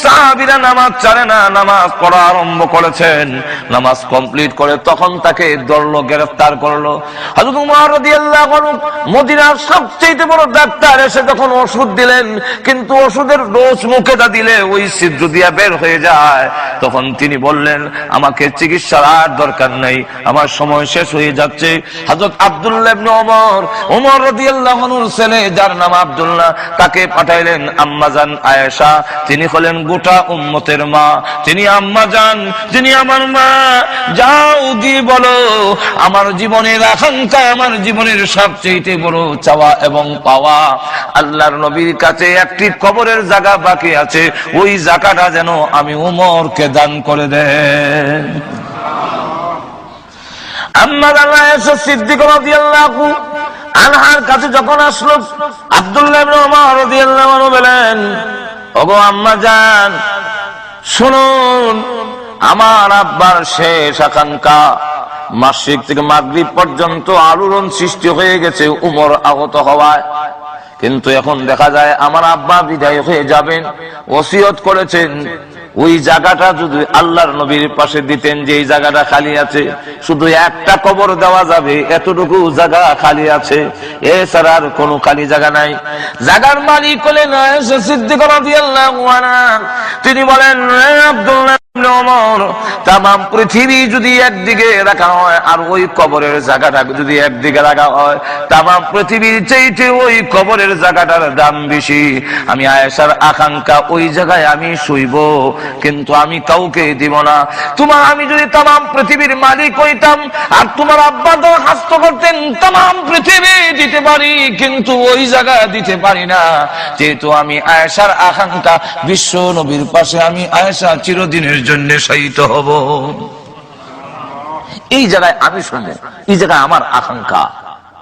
সাহাবীরা নামাজ ছাড়ে না, নামাজ পড়া আরম্ভ করেছেন। নামাজ কমপ্লিট করে তখন তাকে ধরলো, গ্রেফতার করলো। হযরত উমর রাদিয়াল্লাহু আনহু মদিনার সবচেয়ে বড় ডাক্তার এসে তখন ওষুধ দিলেন, কিন্তু ওষুধের ডোজ মুখে দিলে ওই ছিদ্র দিয়া বের হয়ে যায়। তখন তিনি বললেন, আমাকে চিকিৎসার আর দরকার নেই, আমার সময় শেষ হয়ে যাচ্ছে। হযরত আব্দুল্লাহ ইবনে ওমর রাদিয়াল্লাহু আনহুর ছেলে, যার নাম আব্দুল্লাহ, তাকে পাঠাইলেন আম্মাজান আয়েশা। তিনি হলেন গোটা উম্মতের মা, তিনি আম্মাজান, তিনি আমার মা। যাও গিয়ে বলো, আমার জীবনের আকাঙ্ক্ষা, আমার জীবনের সবচেয়ে বড় চাওয়া এবং পাওয়া, আল্লাহর নবীর কাছে একটি কবরের জায়গা বাকি আছে, ওই জায়গাটা যেন আমি উমরকে দান করে দেন। আম্মাজান আয়েশা সিদ্দিকা রাদিয়াল্লাহু আনহার কাছে যখন আসলো, আব্দুল্লাহ ইবনে ওমর রাদিয়াল্লাহু আনহু বলেন, ওগো আম্মাজান, শুনুন, আমার আব্বার শেষ আকাঙ্ক্ষা, মাসরিক থেকে মাগরিব পর্যন্ত আলোড়ন সৃষ্টি হয়ে গেছে উমর আহত হওয়ায়, কিন্তু এখন দেখা যায় আমার আব্বা বিদায় হয়ে যাবেন। ওসিয়ত করেছেন ওই জায়গাটা যদি আল্লাহর নবীর পাশে দিতেন, যে এই জায়গাটা খালি আছে, শুধু একটা কবর দেওয়া যাবে, এতটুকু জায়গা খালি আছে, এছাড়া আর কোনো খালি জায়গা নাই। জায়গার মালিক হলেন আয়েশা সিদ্দিকা রাদিয়াল্লাহু আনহা। তিনি বলেন, আব্দুল্লাহ ইবনে ওমর, তামাম পৃথিবী যদি একদিকে রাখা হয় আর ওই কবরের জায়গাটা যদি একদিকে রাখা হয়, তামাম পৃথিবীর চাইতে ওই কবরের জায়গাটার দাম বেশি। আমি আয়েশার আকাঙ্ক্ষা, ওই জায়গায় আমি শুইব, কিন্তু আমি কাউকে দিব না। তোমার, আমি যদি তামাম পৃথিবীর মালিক হইতাম আর তোমার আব্বা দরখাস্ত করতেন তামাম পৃথিবী দিতে পারি, কিন্তু ওই জায়গা দিতে পারি না, যেহেতু আমি আয়েশার আকাঙ্ক্ষা, বিশ্ব নবীর পাশে আমি আয়েশা চিরদিনের জন্য শহীদ হব। এই জায়গায় আমি শুনবো, এই জায়গায় আমার আকাঙ্ক্ষা।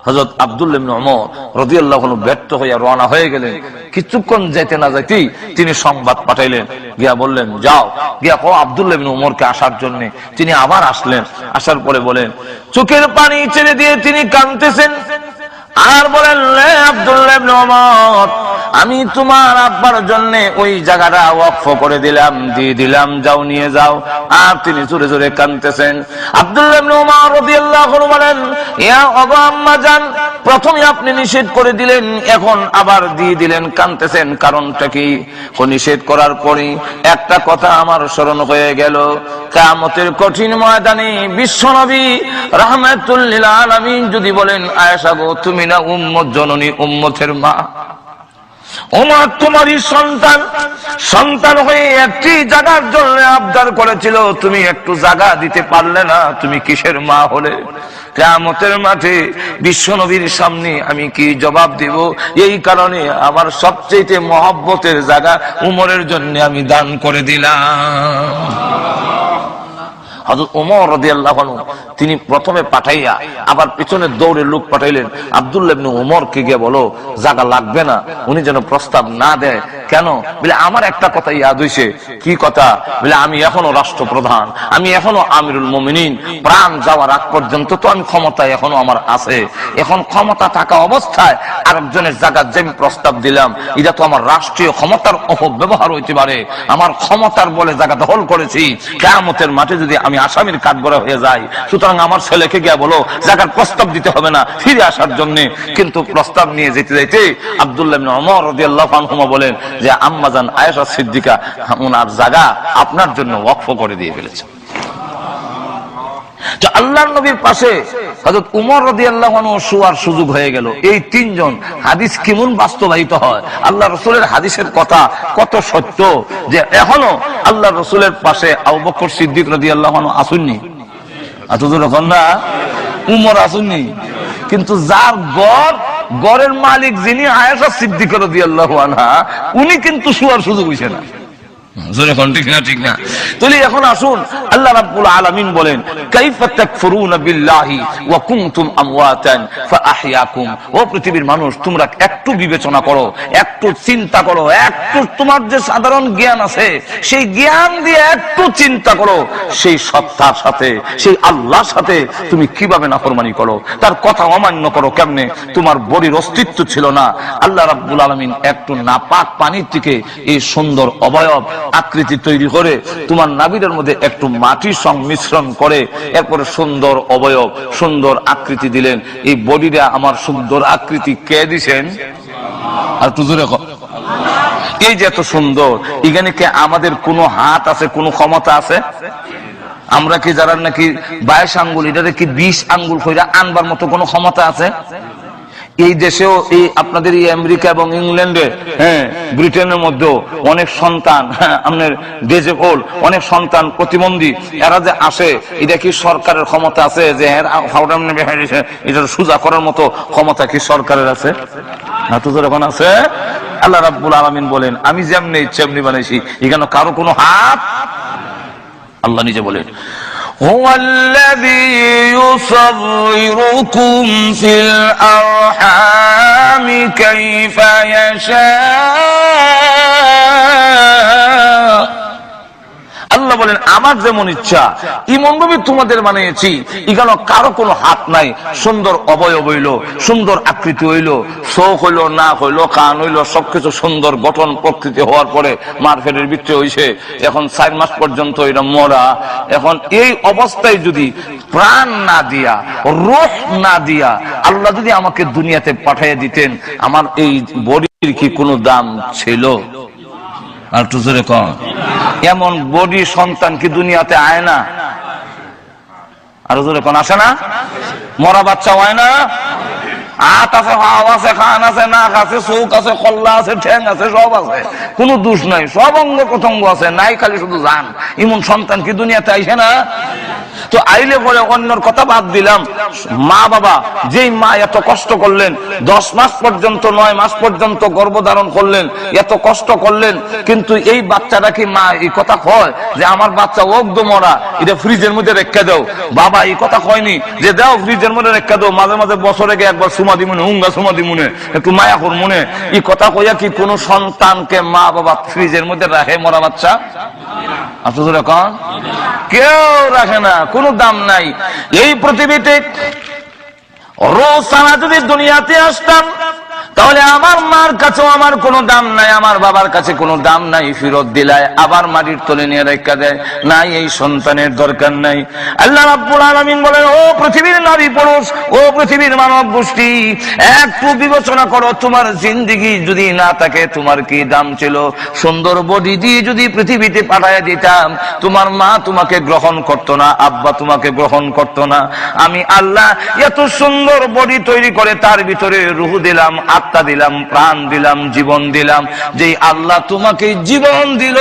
হযরত আব্দুল্লাহ ইবনে ওমর রাদিয়াল্লাহু আনহু ব্যর্থ হয়ে রওনা হয়ে গেলেন। কিছুক্ষণ যেতে না যেতেই তিনি সংবাদ পাঠাইলেন, গিয়া বললেন, যাও গিয়া কও আব্দুল্লাহ ইবনে ওমরকে আসার জন্য। তিনি আবার আসলেন, আসার পরে বলেন, চোখের পানি ছেড়ে দিয়ে তিনি কাঁদতেছেন আর বলেন, আব্দুল্লাহ ইবনে ওমর, আমি তোমার আব্বার জন্য ওই জায়গাটা ওয়াকফ করে দিলাম, দিয়ে দিলাম, যাও নিয়ে যাও। আর তিনি জোরে জোরে কাঁদতেছেন। আব্দুল্লাহ ইবনে ওমর রাদিয়াল্লাহু আনহু বলেন, ইয়া ওগো আম্মাজান, প্রথমে আপনি নিষেধ করে দিলেন, এখন আবার দিয়ে দিলেন, কাঁদতেছেন, কারণটা কি? নিষেধ করার পরে একটা কথা আমার স্মরণ হয়ে গেল, কিয়ামতের কঠিন ময়দানে বিশ্বনবী রাহমাতুল লিল আলামিন যদি বলেন, আয়েশা গো, তুমি না উম্মত জননী, উম্মতের মা, ওমর তোমারই সন্তান, সন্তান হয়ে একটি জায়গার জন্য আবদার করেছিল, তুমি একটু জায়গা দিতে পারলে না, তুমি কিসের মা হলে? কিয়ামতের মাঠে বিশ্বনবীর সামনে আমি কি জবাব দেব? এই কারণে আমার সবচেয়ে মহব্বতের জায়গা উমরের জন্য আমি দান করে দিলাম। হযরত ওমর রাদিয়াল্লাহু আনহু তিনি প্রথমে পাঠাইয়া আবার পিছনে দৌড়ে লোক পাঠাইলেন, আব্দুল্লাহ ইবনে ওমরকে গিয়ে বলো জায়গা লাগবে না, উনি যেন প্রস্তাব না দেয়। কেন? বলে আমার একটা কথা ইয়াদ হইছে। কি কথা? বলে আমি এখনো রাষ্ট্রপ্রধান, আমি এখনো আমিরুল মুমিনিন, প্রাণ যাওয়ার আগ পর্যন্ত তো আমি ক্ষমতায় এখনো আমার আছে। এখন ক্ষমতা থাকা অবস্থায় আরেকজনের জায়গা যে আমি প্রস্তাব দিলাম, এটা তো আমার রাষ্ট্রীয় ক্ষমতার অপব্যবহার হইতে পারে। আমার ক্ষমতার বলে জায়গা দখল করেছি, কিয়ামতের মাঠে যদি আমি আসামির কাঠগড়া হয়ে যাই, সুতরাং আমার ছেলেকে গিয়ে বলো জায়গার প্রস্তাব দিতে হবে না, ফিরে আসার জন্য। কিন্তু প্রস্তাব নিয়ে যেতে যেতে আব্দুল্লাহ ইবনে ওমর রাদিয়াল্লাহু আনহু বলেন যে, আম্মাজান আয়েশা সিদ্দিকা ওনার জায়গা আপনার জন্য ওয়াকফ করে দিয়ে ফেলেছে। তো আল্লাহর নবীর পাশে হযরত উমর রাদিয়াল্লাহু আনহু শোয়ার সুযোগ হয়ে গেল। এই তিনজন হাদিস কেমন বাস্তবায়িত হয়, আল্লাহ রাসূলের হাদিসের কথা কত সত্য, যে এখনো আল্লাহ রাসূলের পাশে আবু বকর সিদ্দিক রাদিয়াল্লাহু আনহু আসুননি, এতদূর না উমর আসুননি, কিন্তু যার গড়ের মালিক যিনি আয়েশা সিদ্দিকা রাদিয়াল্লাহু আনহা, উনি কিন্তু শোয়ার সুযোগ হইছে না। ঠিক না? তাহলে এখন আসুন, আল্লাহ রাব্বুল আলামিন বলেন, কাইফা তাকফুরুনা বিল্লাহি ওয়া কুনতুম আমওয়াতান ফাআহইয়াকুম। ও পৃথিবীর মানুষ, তোমরা একটু বিবেচনা করো, একটু চিন্তা করো, একটু তোমার যে সাধারণ জ্ঞান আছে সেই জ্ঞান দিয়ে একটু চিন্তা করো, সেই সত্তার সাথে, সেই আল্লাহর সাথে তুমি কিভাবে নাফরমানি করো, তার কথা অমান্য করো কেমনে? তোমার বডির অস্তিত্ব ছিল না, আল্লাহ রাব্বুল আলামিন একটু নাপাক পানির থেকে এই সুন্দর অবয়ব আকৃতি তৈরি করে তোমার নাভির মধ্যে একটু মাটি সংমিশ্রণ করে এরপরে সুন্দর অবয়ব সুন্দর আকৃতি দিলেন। এই বডিটা আমার সুন্দর আকৃতি কে দিছেন? আর একটু জোরে কও। এই যে এত সুন্দর, এখানে কি আমাদের কোনো হাত আছে, কোনো ক্ষমতা আছে? আমরা কি যারা নাকি 22 আঙ্গুল এটাতে কি 20 আঙ্গুল কইরা আনবার মতো কোনো ক্ষমতা আছে? এই দেশেও এই আপনাদের এই আমেরিকা এবং ইংল্যান্ডে, হ্যাঁ ব্রিটেনের মধ্যেও অনেক সন্তান আপনার ডিজেবল, অনেক সন্তান প্রতিবন্ধী, এরা যে আসে, এটা কি সরকারের ক্ষমতা আছে যে এটা সোজা করার মতো ক্ষমতা কি সরকারের আছে? না তো যখন আছে। আল্লাহ রাব্বুল আলামিন বলেন আমি যেমনি ইচ্ছা এমনি বানাইছি, এখানে কারো কোনো হাত। আল্লাহ নিজে বলেন هو الذي يصوركم في الأرحام كيف يشاء। আল্লাহ বলেন আমার যেমন ইচ্ছা এমন ভাবে তোমাদের বানিয়েছি, এখানে কারো কোনো হাত নাই। সুন্দর অবয়ব হইল, সুন্দর আকৃতি হইল, চোখ হইল, নাক হইল, কান হইল, সবকিছু সুন্দর গঠন প্রকৃতি হওয়ার পরে মার পেটের ভিতরে হইছে, এখন 4 মাস পর্যন্ত এটা মরা। এখন এই অবস্থায় যদি প্রাণ না দিয়া, রূহ না দিয়া আল্লাহ যদি আমাকে দুনিয়াতে পাঠিয়ে দিতেন, আমার এই বডির কি কোনো দাম ছিল? আর একটু জোরে কম। এমন বডি সন্তান কি দুনিয়াতে আয় না? আর জোরে কোন আসে না? মরা বাচ্চা হয় না? হাত আছে, হাওয়া আছে, খান আছে, নাক আছে, চোখ আছে, কল্লা আছে, ঠ্যাং আছে, সব আছে, কোনো দোষ নাই, সব অঙ্গ প্রত্যঙ্গ আছে, নাই খালি শুধু জান। এমন সন্তান কি দুনিয়াতে আইসে না? তো আইলে পরে অন্যর কথা বাদ দিলাম, মা বাবা যেই মা এত কষ্ট করলেন, 10 মাস পর্যন্ত 9 মাস পর্যন্ত গর্ভধারণ করলেন, এত কষ্ট করলেন, কিন্তু এই বাচ্চাটা কি মা এই কথা কয় যে আমার বাচ্চা ওগ্দ মরা, এটা ফ্রিজের মধ্যে রেখে দাও? বাবা এই কথা কয়নি যে দাও ফ্রিজের মধ্যে রেখে দাও, মাঝে মাঝে বছরে একবার সুমা দিমুনে, হুঙ্গা সুমা দিমুনে, একটু মায়া কর মনে। এই কথা কইয়া কি কোন সন্তানকে মা বাবা ফ্রিজের মধ্যে রাখে মরা বাচ্চা? আপনাদের এখন কেউ রাখে না, কোনো দাম নাই। এই পৃথিবীতে রোজানা যদি দুনিয়াতে আসতাম, তাহলে আমার মার কাছেও আমার কোনো দাম নাই, আমার বাবার কাছে কোনো দাম নাই, ফেরত দিলায় আবার মাটির তলে নিয়ে রেখা দেয়, নাই এই সন্তানের দরকার নাই। আল্লাহ রাব্বুল আলামিন বলেন ও পৃথিবীর নারী পুরুষ, ও পৃথিবীর মানব গোষ্ঠী, একটু বিবেচনা করো, তোমার জিন্দেগি যদি না থাকে তোমার কি দাম ছিল? সুন্দর বডি দিয়ে যদি পৃথিবীতে পাঠাইয়া দিতাম, তোমার মা তোমাকে গ্রহণ করতো না, আব্বা তোমাকে গ্রহণ করতো না। আমি আল্লাহ এত সুন্দর বডি তৈরি করে তার ভিতরে রূহ দিলাম, আত্মা দিলাম, প্রাণ দিলাম, জীবন দিলাম। যেই আল্লাহ তোমাকে জীবন দিল,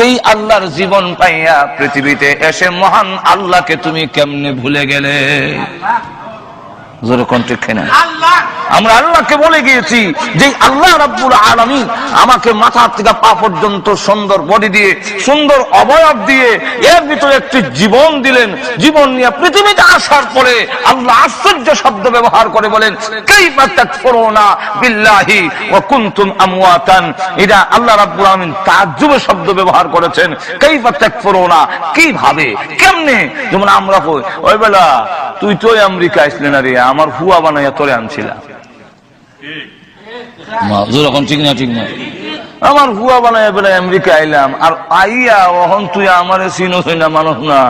এই আল্লাহর জীবন পাইয়া পৃথিবীতে এসে মহান আল্লাহকে তুমি কেমনে ভুলে গেলে? জোরে কোন ঠিক না? আমরা আল্লাহকে বলে গিয়েছি যে আল্লাহ রাব্বুল আলামিন আমাকে মাথা থেকে পা পর্যন্ত সুন্দর বডি দিয়ে, সুন্দর অবয়ব দিয়ে এর ভিতরে একটি জীবন দিলেন। জীবন নিয়ে পৃথিবীতে আসার পরে আল্লাহ আশ্চর্য শব্দ ব্যবহার করে বলেন কাইফা তাকফুরুনা বিল্লাহি ওয়া কুনতুম আমওয়াতান। এটা আল্লাহ রাব্বুল আলামিন তাজ্জুব শব্দ ব্যবহার করেছেন। কাইফা তাকফুরুনা, কিভাবে, কেমনে? যেমন আমরা কই ওই বেলা তুই তো আমেরিকা আসলে না রে, আমার হুয়া বানাইয়া তোরে আনছিলাম। ঠিক না? ঠিক না? আমার হুয়া বানাইয়া বেলা আমেরিকা আইলাম, আর আইয়া ওহন তুই আমার চিনোস না, মানুষ না,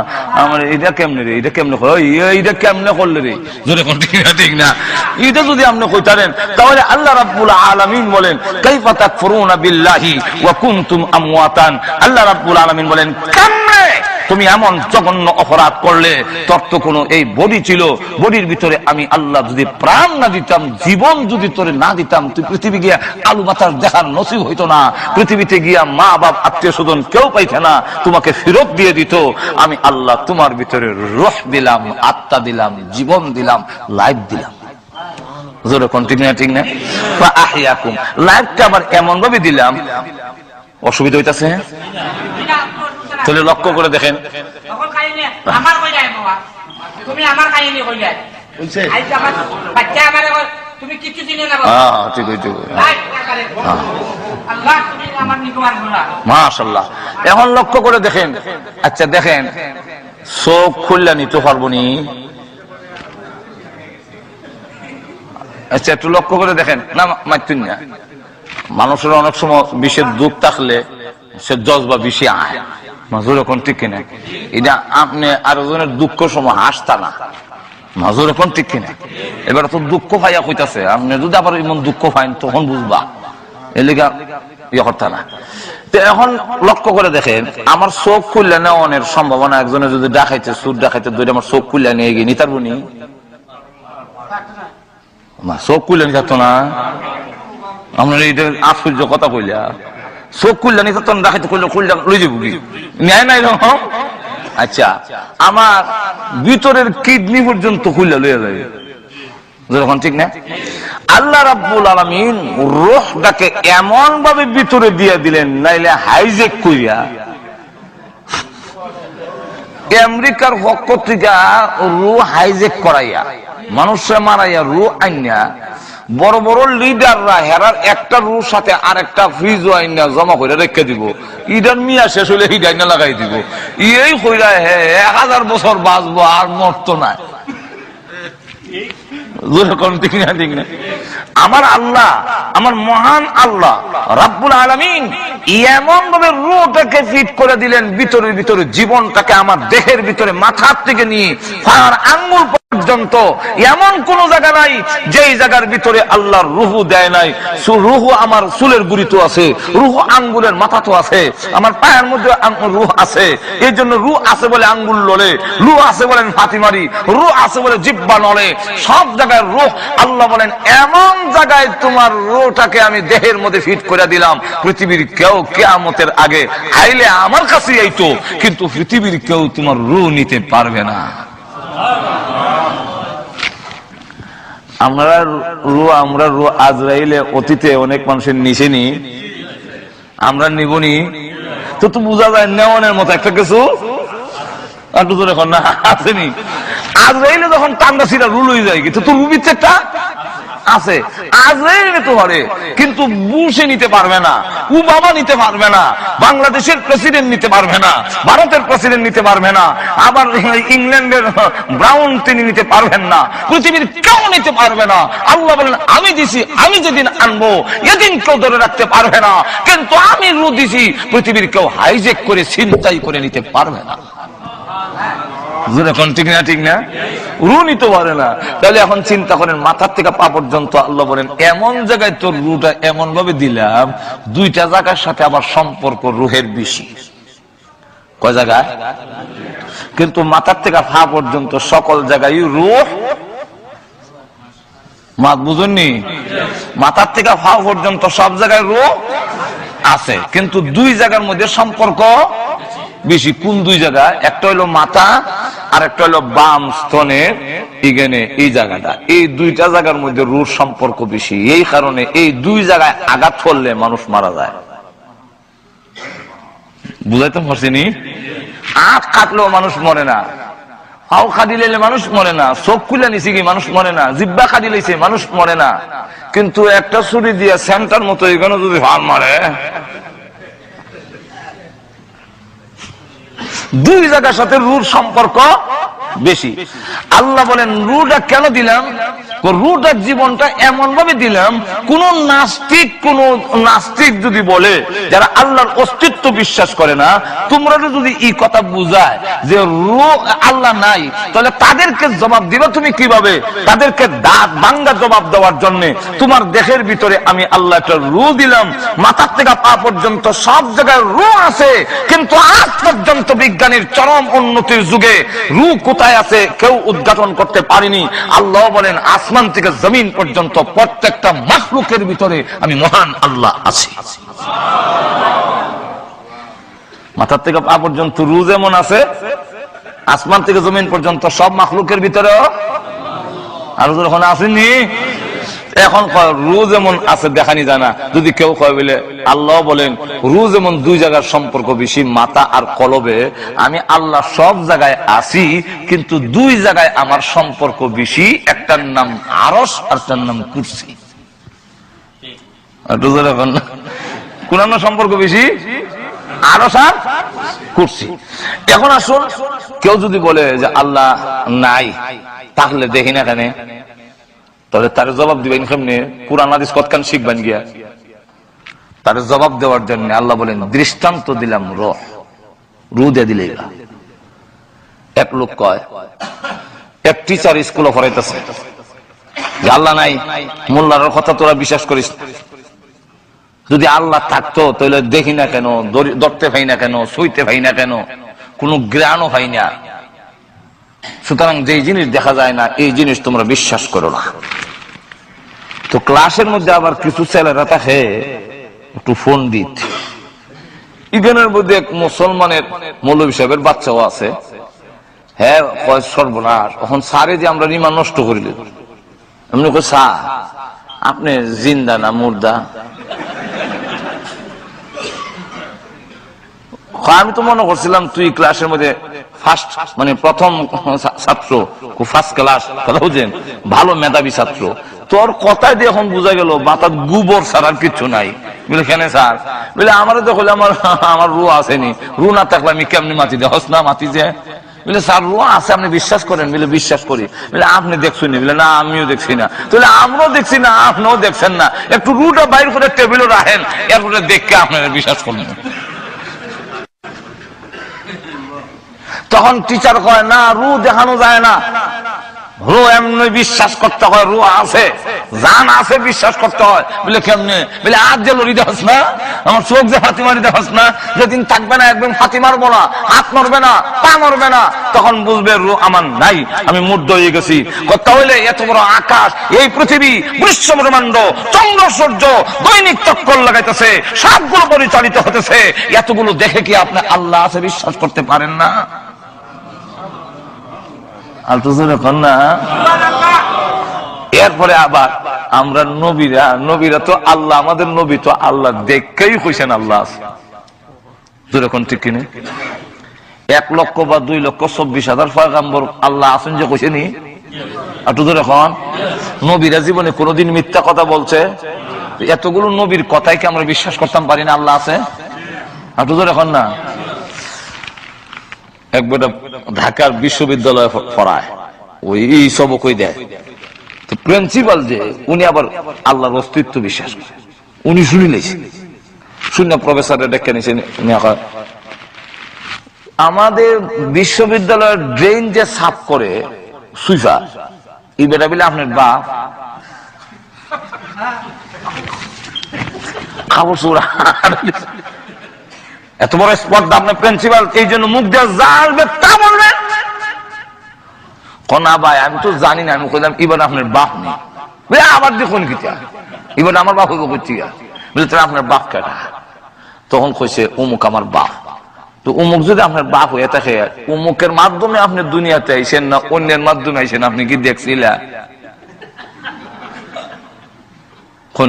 আমার এটা কেমনে রে, এটা কেমনে এইটা কেমনে করলে রে? জোরে কোন ঠিক না? ঠিক না? এটা যদি আপনি কইতারেন তাহলে আল্লাহ রাব্বুল আলামিন বলেন কাইফা তাকফুরুনা বিল্লাহি ওয়া কুনতুম আমওয়াতান। আল্লাহ রাব্বুল আলামিন বলেন কেমনে তুমি এমন জঘন্য অপরাধ করলে? তোর তো কোনো এই বডি ছিল, বডির ভিতরে আমি আল্লাহ যদি প্রাণ না দিতাম, জীবন যদি তোরে না দিতাম, তুই পৃথিবী গিয়া আলু বাতাস দেখার নসিব হইতো না, পৃথিবীতে গিয়া মা বাপ আত্মীয় স্বজন কেউ পাইতে না, তোমাকে ফেরত দিয়ে দিত। আমি আল্লাহ তোমার ভিতরে রূহ দিলাম, আত্মা দিলাম, জীবন দিলাম, লাইফ দিলাম। জোরে কোন ঠিক না? ঠিক না? আহইয়াকুম, লাইফটা আবার এমন ভাবে দিলাম, অসুবিধা হইতাছে? তাহলে লক্ষ্য করে দেখেন, মাশাআল্লাহ। এখন লক্ষ্য করে দেখেন, আচ্ছা দেখেন চোখ খুললা নিতে পারবো নি? আচ্ছা একটু লক্ষ্য করে দেখেন না, মারতুন না। মানুষের অনেক সময় বিষের দুঃখ থাকলে সে জজবা বেশি আয় মাজুর এখন ঠিক কিনা এটা আপনি আরো জনের দুঃখ সময় হাসতা না মাজুর এখন ঠিক কিনা এবার তো দুঃখ পাইয়া কইতাছে আপনি যদি আবার এমন দুঃখ পাইন তখন বুঝবা এলিগা ইয়ে করতে না। তো এখন লক্ষ্য করে দেখেন আমার চোখ খুললে নেওয়ানের সম্ভাবনা একজনে যদি ডাকাইতে সুর ডাকাইতে ধরে আমার চোখ খুললে নিয়ে গিয়ে নিতার বুনি চোখ খুললে নিত না আপনার এইটা আশ্চর্য কথা কইলা চোখ খুললে নিত ডাকাইতে খুললে খুললে লই যাবো কি নেয় নাই রকম। আচ্ছা আমার ভিতরের কিডনি পর্যন্ত খুললে লইয়া যাবে যখন ঠিক না আল্লাহ রাব্বুল আলামিন রূহটাকে এমন ভাবে ভিতরে দিয়ে দিলেন নাইলে হাইজেক কইরা আমেরিকার পক্ষ থেকে রূহ হাইজেক করাইয়া মানুষে মারাইয়া রূহ আইনা বড় বড় লিডাররা হেরার একটা রূহ সাথে আরেকটা ফ্রিজ আইনা জমা করে রেখে দিব ইডার মিয়া শেষ হলে হিডাইনা লাগাই দিব এই কইরা 1000 বছর বাঁচবো আর মরতো না। আমার আল্লাহ আমার মহান আল্লাহ রাব্বুল আলামিন এমন ভাবে রূহটাকে ফিট করে দিলেন ভিতরে ভিতরে জীবনটাকে আমার দেহের ভিতরে মাথার থেকে নিয়ে পায়ের আঙ্গুল পর্যন্ত এমন কোন জায়গা নাই যেই জায়গার ভিতরে আল্লাহর রূহ দেয় নাই। রূহ আমার চুলের গুড়িতে আছে, রূহ আঙ্গুলের মাথাতে আছে, আমার পায়ের মধ্যে রূহ আছে। এই জন্য রূহ আছে বলে আঙ্গুল লড়ে, রূহ আছে বলেন ফাতি মারি, রূহ আছে বলে জিহ্বা নড়ে, সব জায়গায় রূহ। আল্লাহ বলেন এমন জায়গায় তোমার রূহটাকে আমি দেহের মধ্যে ফিট করে দিলাম পৃথিবীর কেউ কিয়ামতের আগে আইলে আমার কাছে আইতো, কিন্তু পৃথিবীর কেউ তোমার রূহ নিতে পারবে না। আমরা রূহ আজরাইলে অতীতে অনেক মানুষের নিছেনি, আমরা নিবনি তো তো বোঝা যায় নেওয়ানের মতো একটা কিছু একটু জোরে এখন না আসেনি। আজরাইলে যখন টান্ডা ছিলা রুল হয়ে যায় কিন্তু তো রুবির একটা আছে আজরাইলে তো পারে, কিন্তু বুশে নিতে পারবে না, ওবামা নিতে পারবে না, বাংলাদেশের প্রেসিডেন্ট নিতে পারবে না, ভারতের প্রেসিডেন্ট নিতে পারবে না, আবার ইংল্যান্ডের ব্রাউন তিনি নিতে পারবেন না, পৃথিবীর কেউ নিতে পারবে না। আল্লাহ বলেন আমি দিছি, আমি যেদিন আনবো এদিন কেউ ধরে রাখতে পারবে না, কিন্তু আমি রূহ দিছি পৃথিবীর কেউ হাইজেক করে ছিনতাই করে নিতে পারবে না। ঠিক না ঠিক না রূহ নিতে পারে না। তাহলে এখন চিন্তা করেন মাথার থেকে পা পর্যন্ত আল্লাহ বলেন এমন জায়গায় তোর রূহটা এমন ভাবে দিলাম, দুইটা জায়গার সাথে আবার সম্পর্ক রূহের বেশি। কয় জায়গায়? কিন্তু মাথার থেকে পা পর্যন্ত সকল জায়গায় রূহ মাত বুঝুননি, মাথার থেকে পা পর্যন্ত সব জায়গায় রূহ আছে, কিন্তু দুই জায়গার মধ্যে সম্পর্ক বেশি। কোন দুই জায়গা? একটা হলো মাথা আর একটা হলো বাম স্তনের এখানে এই জায়গাটা, এই দুইটা জায়গার মধ্যে রূহ সম্পর্ক বেশি। এই কারণে এই দুই জায়গায় আঘাত করলে মানুষ মারা যায়। বুঝাইতে পারছিনি? আখ কাটলেও মানুষ মরে না, পাও খাদি লাইলে মানুষ মরে না, চোখ খুলে নিছে কি মানুষ মরে না, জিব্বা খাদি লাইছে মানুষ মরে না, কিন্তু একটা ছুরি দিয়ে সেন্টার মতো এখানে যদি হার মারে, দুই জায়গার সাথে রূহর সম্পর্ক বেশি। আল্লাহ বলেন রূহটা কেন দিলাম? রূহটার জীবনটা এমন ভাবে দিলাম, কোন নাস্তিক যদি বলে, যারা আল্লাহর অস্তিত্ব বিশ্বাস করে না, তোমরা যদি এই কথা বুঝায় যে রূহ আল্লাহ নাই, তাহলে তাদেরকে জবাব দিবে তুমি কিভাবে? তাদেরকে দাঁত ভাঙ্গা জবাব দেওয়ার জন্য তোমার দেহের ভিতরে আমি আল্লাহ একটা রূহ দিলাম, মাথার থেকে পা পর্যন্ত সব জায়গায় রূহ আছে, কিন্তু আজ পর্যন্ত বিজ্ঞানের চরম উন্নতির যুগে রূহ কোথায় আছে কেউ উদ্ঘাটন করতে পারেনি। আল্লাহ বলেন আসমান থেকে জমিন পর্যন্ত প্রত্যেকটা মাখলুকের ভিতরে আমি মহান আল্লাহ আছি। মাথার থেকে পা পর্যন্ত রূহ যেমন আছে, আসমান থেকে জমিন পর্যন্ত সব মাখলুকের ভিতরে আরো যখন আসেনি। এখন রূহ যেমন আছে দেখানি জানা, যদি কেউ কয় বলে আল্লাহ বলেন রূহ যেমন দুই জায়গার সম্পর্ক বেশি, মাথা আর কলবে, আমি আল্লাহ সব জায়গায় আছি, কিন্তু দুই জায়গায় আমার সম্পর্ক বেশি, একটার নাম আরশ আর একটার নাম কুরসি। কোন সম্পর্ক বেশি? আরশ আর কুরসি। এখন আসুন, কেউ যদি বলে যে আল্লাহ নাই, তাহলে দেখি না কেন, তাহলে তার জবাব দিবেন কেমনে? কুরআন হাদিস কতখান শিখবেন গিয়া? তার জবাব দেওয়ার জন্য আল্লাহ বলেন দৃষ্টান্ত দিলাম রু দিয়ে দিলে। এক লোক কয়, এক টিচার স্কুলে পড়াইতেছে যে আল্লাহ নাই, মোল্লার কথা তোরা বিশ্বাস করিস, যদি আল্লাহ থাকতো তাহলে দেখি না কেন, ধরতে পাই না কেন, সইতে পাই না কেন, কোন জ্ঞানও পাই না। সুতরাং যে জিনিস দেখা যায় না এই জিনিস তোমরা বিশ্বাস করো না। তো ক্লাসের মধ্যে আবার কিছু ছেলেরা থাকে একটু ফোন দিত। ইগেনের মধ্যে এক মুসলমানের মৌলভী সাহেবের বাচ্চাও আছে। হ্যাঁ কয় সর্বনাশ, এখন সারে যে আমরা রিমা নষ্ট করিল। এমনি কই স্যার আপনি জিন্দা না মুর্দা? আমি তো মনে করছিলাম তুই ক্লাসের মধ্যে ফার্স্ট মানে প্রথম ছাত্র, ফার্স্ট ক্লাস, কথা বুঝেন, ভালো মেধাবী ছাত্র। তোর কথাই দিয়ে এখন বোঝা গেল বাতার গোবর ছাড়া আর কিছু নাই। বলে কেন স্যার? বলে আমারও তো হলে আমার রু আসেনি, রু না থাকলে আমি কেমনি মাটি দিয়ে হস না মাটি যে। বলে স্যার রু আছে আপনি বিশ্বাস করেন? বলে বিশ্বাস করি। বলে আপনি দেখছেন? বলে না আমিও দেখছি না। তাহলে আমরাও দেখছি না, আপনিও দেখছেন না, একটু রুটা বাইর করে টেবিলে রাখেন, এরপরে দেখে আপনারা বিশ্বাস করবেন। তখন টিচার কয় না রু দেখানো যায় না, রু এমনি বিশ্বাস করতে হয়, রু আছে, জান আছে, বিশ্বাস করতে হয়। বলে কেমনে? বলে আজ যে লড়ি দেখাস না, আমার চোখ যে ফাতিমারি দেখাস না, যেদিন থাকবে না একদম ফাতি মারবো না, হাত নড়বে না, পা নড়বে না, তখন বুঝবে রু আমার নাই, আমি মুগ্ধ হয়ে গেছি। তাহলে এত বড় আকাশ, এই পৃথিবী, বিশ্ব ব্রহ্মাণ্ড, চন্দ্র সূর্য দৈনিক চক্কর লাগাইতেছে, সবগুলো পরিচালিত হতেছে, এতগুলো দেখে কি আপনি আল্লাহ আছে বিশ্বাস করতে পারেন না? এরপরে আবার আমরা নবীরা তো আল্লাহ, আমাদের নবী তো আল্লাহ দেখেই কইছেন আল্লাহ আছে। যেরকম ঠিক কিনে 1 লক্ষ বা 2 লক্ষ 24,000 পয়গম্বর আল্লাহ আছেন যে কইছেনি। একটু ধরে এখন নবীরা জীবনে কোনোদিন মিথ্যা কথা বলছে? এতগুলো নবীর কথাই কি আমরা বিশ্বাস করতাম পারি না আল্লাহ আছে? একটু ধরে এখন না। একবার ঢাকার বিশ্ববিদ্যালয়ে পড়ায়, ওই সব কই দেয়, তো প্রিন্সিপাল যে উনি আবার আল্লাহর অস্তিত্ব বিশ্বাস করে, উনি শুনিলেছি, শুনে প্রফেসর ডেকে নিয়েছেন। আমাদের বিশ্ববিদ্যালয়ের ড্রেন যে সাফ করে সুইফার, এই বেটা বলে আপনার বাপ খাবো চোরা। এত বড় স্পর্ধা আপনার প্রিন্সিপাল, এই জন্য মুখ দিয়ে জানবে তা বলবেন। না ভাই আমি তো জানি না, আমি কইলাম এবার আপনার বাপ নেই। আবার দেখুন কি এবার আমার বাপ হইব করছি, আপনার বাপ কেটা? তখন কইছে অমুক আমার বাপ। তো অমুক যদি আপনার বাপ হয়ে থাকে, অমুকের মাধ্যমে আপনি দুনিয়াতে আইসেন না অন্যের মাধ্যমে আইসেন, আপনি কি দেখছিলেন?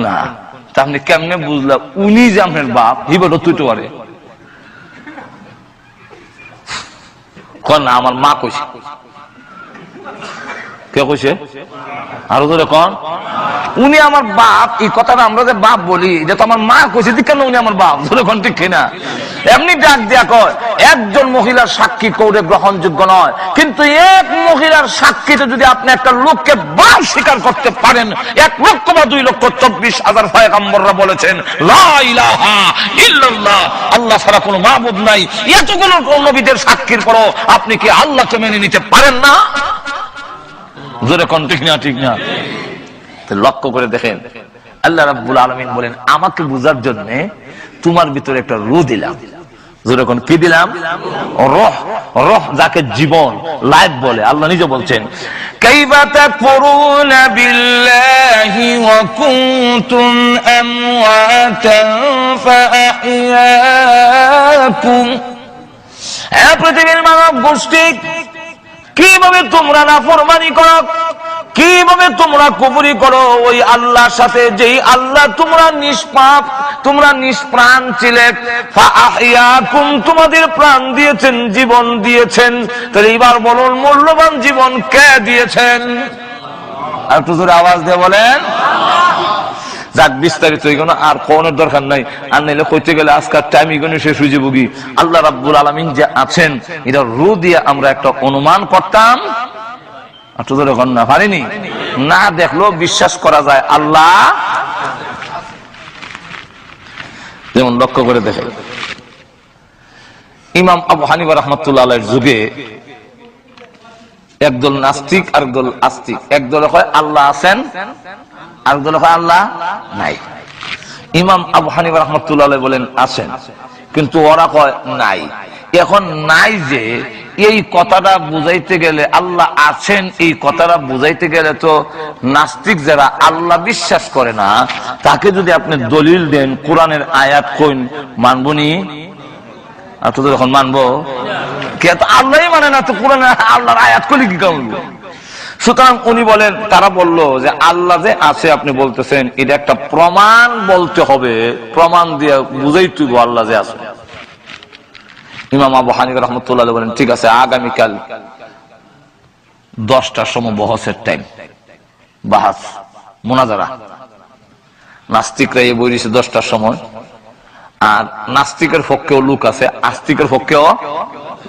না আপনি কেমনে বুঝলাম উনি যে আপনার বাপ? এবার তুই তো পারে না আমার মা কইছে। কে কইছে? আরো ধরে কন উনি আমার বাপ। এই কথাটা আমরা যে বাপ বলি, এটা তো আমার মা কইছে, কেন উনি আমার বাপ? ধরে কন ঠিক কিনা? এমনি ডাক দিয়া কয় একজন মহিলার সাক্ষী কৌড়ে গ্রহণযোগ্য নয়, কিন্তু এক মহিলার সাক্ষীতে যদি আপনি একটা লোককে বাপ স্বীকার করতে পারেন, 1 লক্ষ বা 2 লক্ষ 24,000 পয়গম্বররা বলেছেন লা ইলাহা ইল্লাল্লাহ, আল্লাহ ছাড়া কোনো মাবুদ নাই, এতগুলো নবীদের সাক্ষীর পরও আপনি কি আল্লাহকে মেনে নিতে পারেন না? জোরে কোন ঠিক না? ঠিক না? লক্ষ্য করে দেখেন আল্লাহ রাব্বুল আলামিন বলেন আমাকে বুঝার জন্য তোমার ভিতরে একটা রূহ দিলাম। জোরে কোন কি দিলাম? রূহ। রূহ যাকে জীবন, লাইফ বলে। আল্লাহ নিজে বলছেন কাইফা তাকফুরুনা বিল্লাহি ওয়া কুনতুম আমওয়াতান ফাআহইয়াকুম। এই পৃথিবীর মানব গোষ্ঠী, কিভাবে তোমরা নাফরমানি করো, কিভাবে তোমরা কুফরি করো ওই আল্লাহর সাথে, যেই আল্লাহ তোমরা নিষ্পাপ, তোমরা নিষ্প্রাণ ছিলে। ফাআহইয়াকুম, তোমাদের প্রাণ দিয়েছেন, জীবন দিয়েছেন। তাহলে এবার বলুন মূল্যবান জীবন কে দিয়েছেন? আর একটু জোরে আওয়াজ দিয়ে বলেন। যাক বিস্তারিত এগুলো আর কোনের দরকার নাই, আর নাইলে কইতে গেলে আজকাল টাইম এগুলো শেষ হয়ে যাবে। আল্লাহ রাব্বুল আলামিন যে আছেন এটা রূহ দিয়ে আমরা একটা অনুমান করতাম, একটু ধরে না পারিনি, না দেখলেও বিশ্বাস করা যায় আল্লাহ। যেমন লক্ষ্য করে দেখে ইমাম আবু হানিফা রাহমাতুল্লাহ আলাইহির যুগে একদল নাস্তিক আর একদল আস্তিক। একদল হয় আল্লাহ আছেন, আর একদল হয় আল্লাহ নাই। ইমাম আবু হানিফা রাহমাতুল্লাহ আলাইহি বলেন আছেন, কিন্তু ওরা কয় নাই। এখন নাই যে এই কথাটা বুঝাইতে গেলে, আল্লাহ আছেন এই কথাটা বুঝাইতে গেলে তো নাস্তিক যারা আল্লাহ বিশ্বাস করে না তাকে যদি আপনি দলিল দেন, কোরআনের আয়াত কইন, মানবনি? আর তো যখন মানবো কে, তো আল্লাহই মানে না, তো কোরআনে আল্লাহর আয়াত কইলে কি কারণ? সুতরাং উনি বলেন, তারা বলল যে আল্লাহ যে আছে আপনি বলতেছেন, এটা একটা প্রমাণ বলতে হবে, প্রমাণ দিয়ে বুঝাইতে হবে আল্লাহ যে আছে। ইমাম আবু হানিফা রাহমাতুল্লাহ আলাইহি বলেন ঠিক আছে, আগামীকাল 10টার সময় বহসের টাইম, বাহাস মুনাজারা। নাস্তিকরা এই বই দিয়েছে 10টার সময়, আর নাস্তিকের পক্ষেও লোক আছে, আস্তিকের পক্ষেও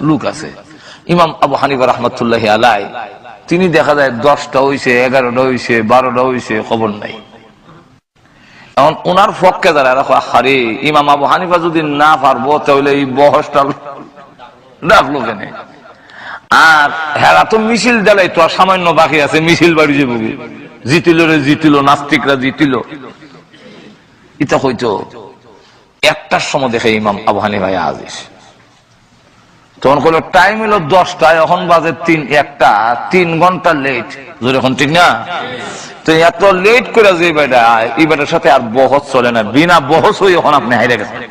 লোক আছে। ইমাম আবু হানিফা রাহমাতুল্লাহি আলাইহি তিনি দেখা যায় 10টা হইছে, 11টা হইছে, 12টা হইছে, খবর নাই। এখন ওনার পক্ষে যারা আরে ইমাম আবু হানিফা যদি না পারবো তাহলে এই বহসটা রাখলো কেন? আর হেরা তো মিছিল দেলাই তো, আর সামান্য বাকি আছে, মিছিল বাড়ি যাবো, জিতিল রে জিতিল, নাস্তিকরা জিতিল। এটা হয়তো 1টার সময় দেখে ইমাম আবু হানিফা আজিজ, তখন কইল টাইম হলো 10টা, এখন বাজে 1টা, 3 ঘন্টা লেট, যখন ঠিক না? তো এত লেট করে যে এই বেটার সাথে আর বহস চলে না, বিনা বহস হয়ে এখন আপনি হাইরে গেছেন।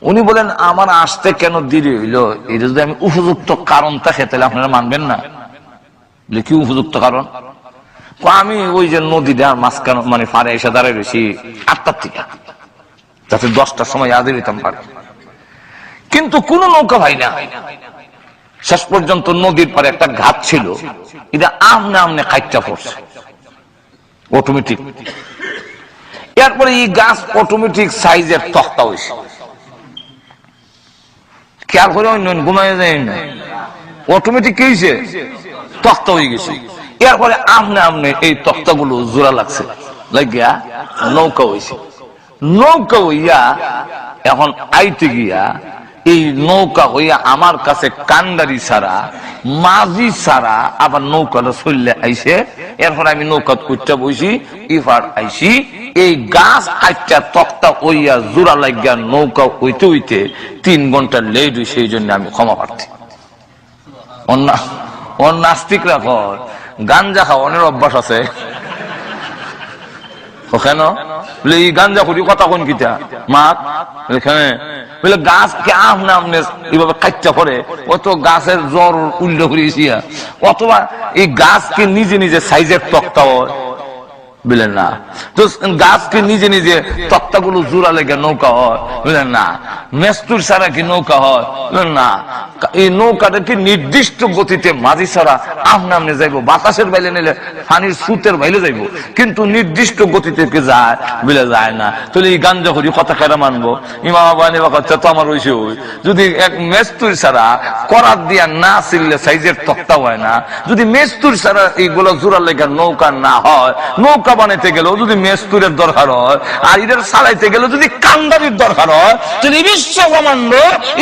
উনি বলেন আমার আসতে কেন দেরি হইলো, এটা যদি আমি উপযুক্ত কারণ থাকে তাহলে আপনারা মানবেন না। কি উপযুক্ত কারণ? আমি ওই যে নদীটা মাঝখানে মানে ফারে এসে দাঁড়াই রয়েছি 8টার থেকে, যাতে 10টার সময় আগে দিতাম পারে, কিন্তু কোন নৌকা ভাই না। শেষ পর্যন্ত নদীর পারে একটা ঘাট ছিল, এটা আমনে আমনে কাইটটা পড়ছে অটোমেটিক। এরপরে এই গাছ অটোমেটিক সাইজের তক্তা হয়েছে, খেয়াল করে ঘুমাই যায় না, অটোমেটিক কি হয়েছে, তক্তা হয়ে গেছে। এরপরে আমনে আমনে এই তক্তাগুলো জোড়া লাগছে, লাগিয়া নৌকা হয়েছে। নৌকা হইয়া এখন আইতে গিয়া এই নৌকা হইয়া আমার কাছে কান্ডারি ছাড়া, মাঝি ছাড়া আবার নৌকাটা চললে আইসে। এরপর আমি নৌকা উঠতে বসি, ইফার আইসি, এই গাছ কাটটা তক্তা হইয়া জোড়া লাগিয়া নৌকা হইতে হইতে 3 ঘন্টা লেট হইছে, এই জন্য আমি ক্ষমা প্রার্থী। নাস্তিকরা কয় গাঞ্জা খাওয়ানোর অভ্যাস আছে কেন? এই গাঞ্জা করি কথা কোন কিটা মাত এখানে বলে গাছ কে আমনে আমনে এইভাবে কাটটা করে, অত গাছের জ্বর উল্টো করেছি, অথবা এই গাছকে নিজে নিজে সাইজের তক্তা হয় বুঝলেন না? তো গাছকে নিজে নিজে তক্তাগুলো জোড়া লেগে নৌকা হয় বুঝলেন না? মেস্তুর ছাড়া কি নৌকা হয় বুঝলেন না? এই নৌকাটা কি নির্দিষ্ট গতিতে মাঝি ছাড়া আমনে আমনে যাইবো, বাতাসের বাইলে নিলে পানির সুতের বাইলে যাইবো, কিন্তু নির্দিষ্ট গতিতে কি যায় বুঝলে যায় না। তাহলে এই গাঞ্জা করি কথা কেন মানবো? ইমাম আবু হানিফা কথা তো আমার হইছে, যদি এক মেস্তুর ছাড়া করাত দিয়া না ছিললে সাইজের তক্তা হয় না, যদি মেস্তুর ছাড়া এইগুলো জোড়া লেগে নৌকা না হয়, নৌকা বানাইতে গেলেও যদি মেস্তুরের দরকার হয়, আর এদের চালাইতে গেলে যদি কান্দারির দরকার হয়, যদি বিশ্ব ব্রহ্মাণ্ড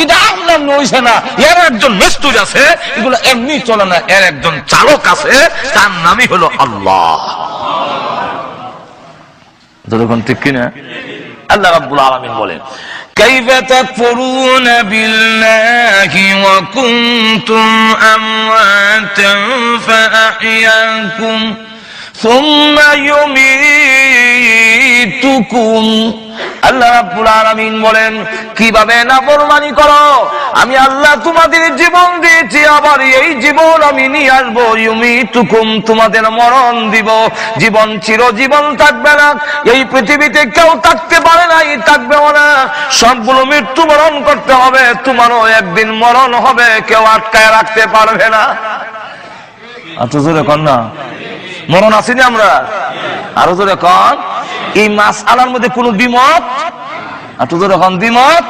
এটা আপনার নইছে না, এর একজন মেস্তুর আছে, এগুলো এমনি চলে না, এর একজন চালক আছে, তার নামই হলো আল্লাহ। যতক্ষণ ঠিক কিনা? আল্লাহ রাব্বুল আলামিন বলেন كيف تكفرون بالله وكنتم أمواتا فأحياكم ثم يميتكم। আল্লাহ রাব্বুল আলামিন বলেন কিভাবে নাফরমানি করো, আমি আল্লাহ তোমাদের জীবন দিয়েছি, আবার এই জীবন আমি নিয়ে আসবো। ইউমিতুকুম, তোমাদের মরণ দিব। জীবন চিরজীবন থাকবে না, এই পৃথিবীতে কেউ থাকতে পারে না, থাকবেও না, সবগুলো মৃত্যুবরণ করতে হবে। তোমারও একদিন মরণ হবে, কেউ আটকায় রাখতে পারবে না। এত জোরে কন না, মরণ আসেনি আমরা, আরো জোরে কন। এই মাসআলার মধ্যে কোন দ্বিমত, এত জোরে কন দ্বিমত।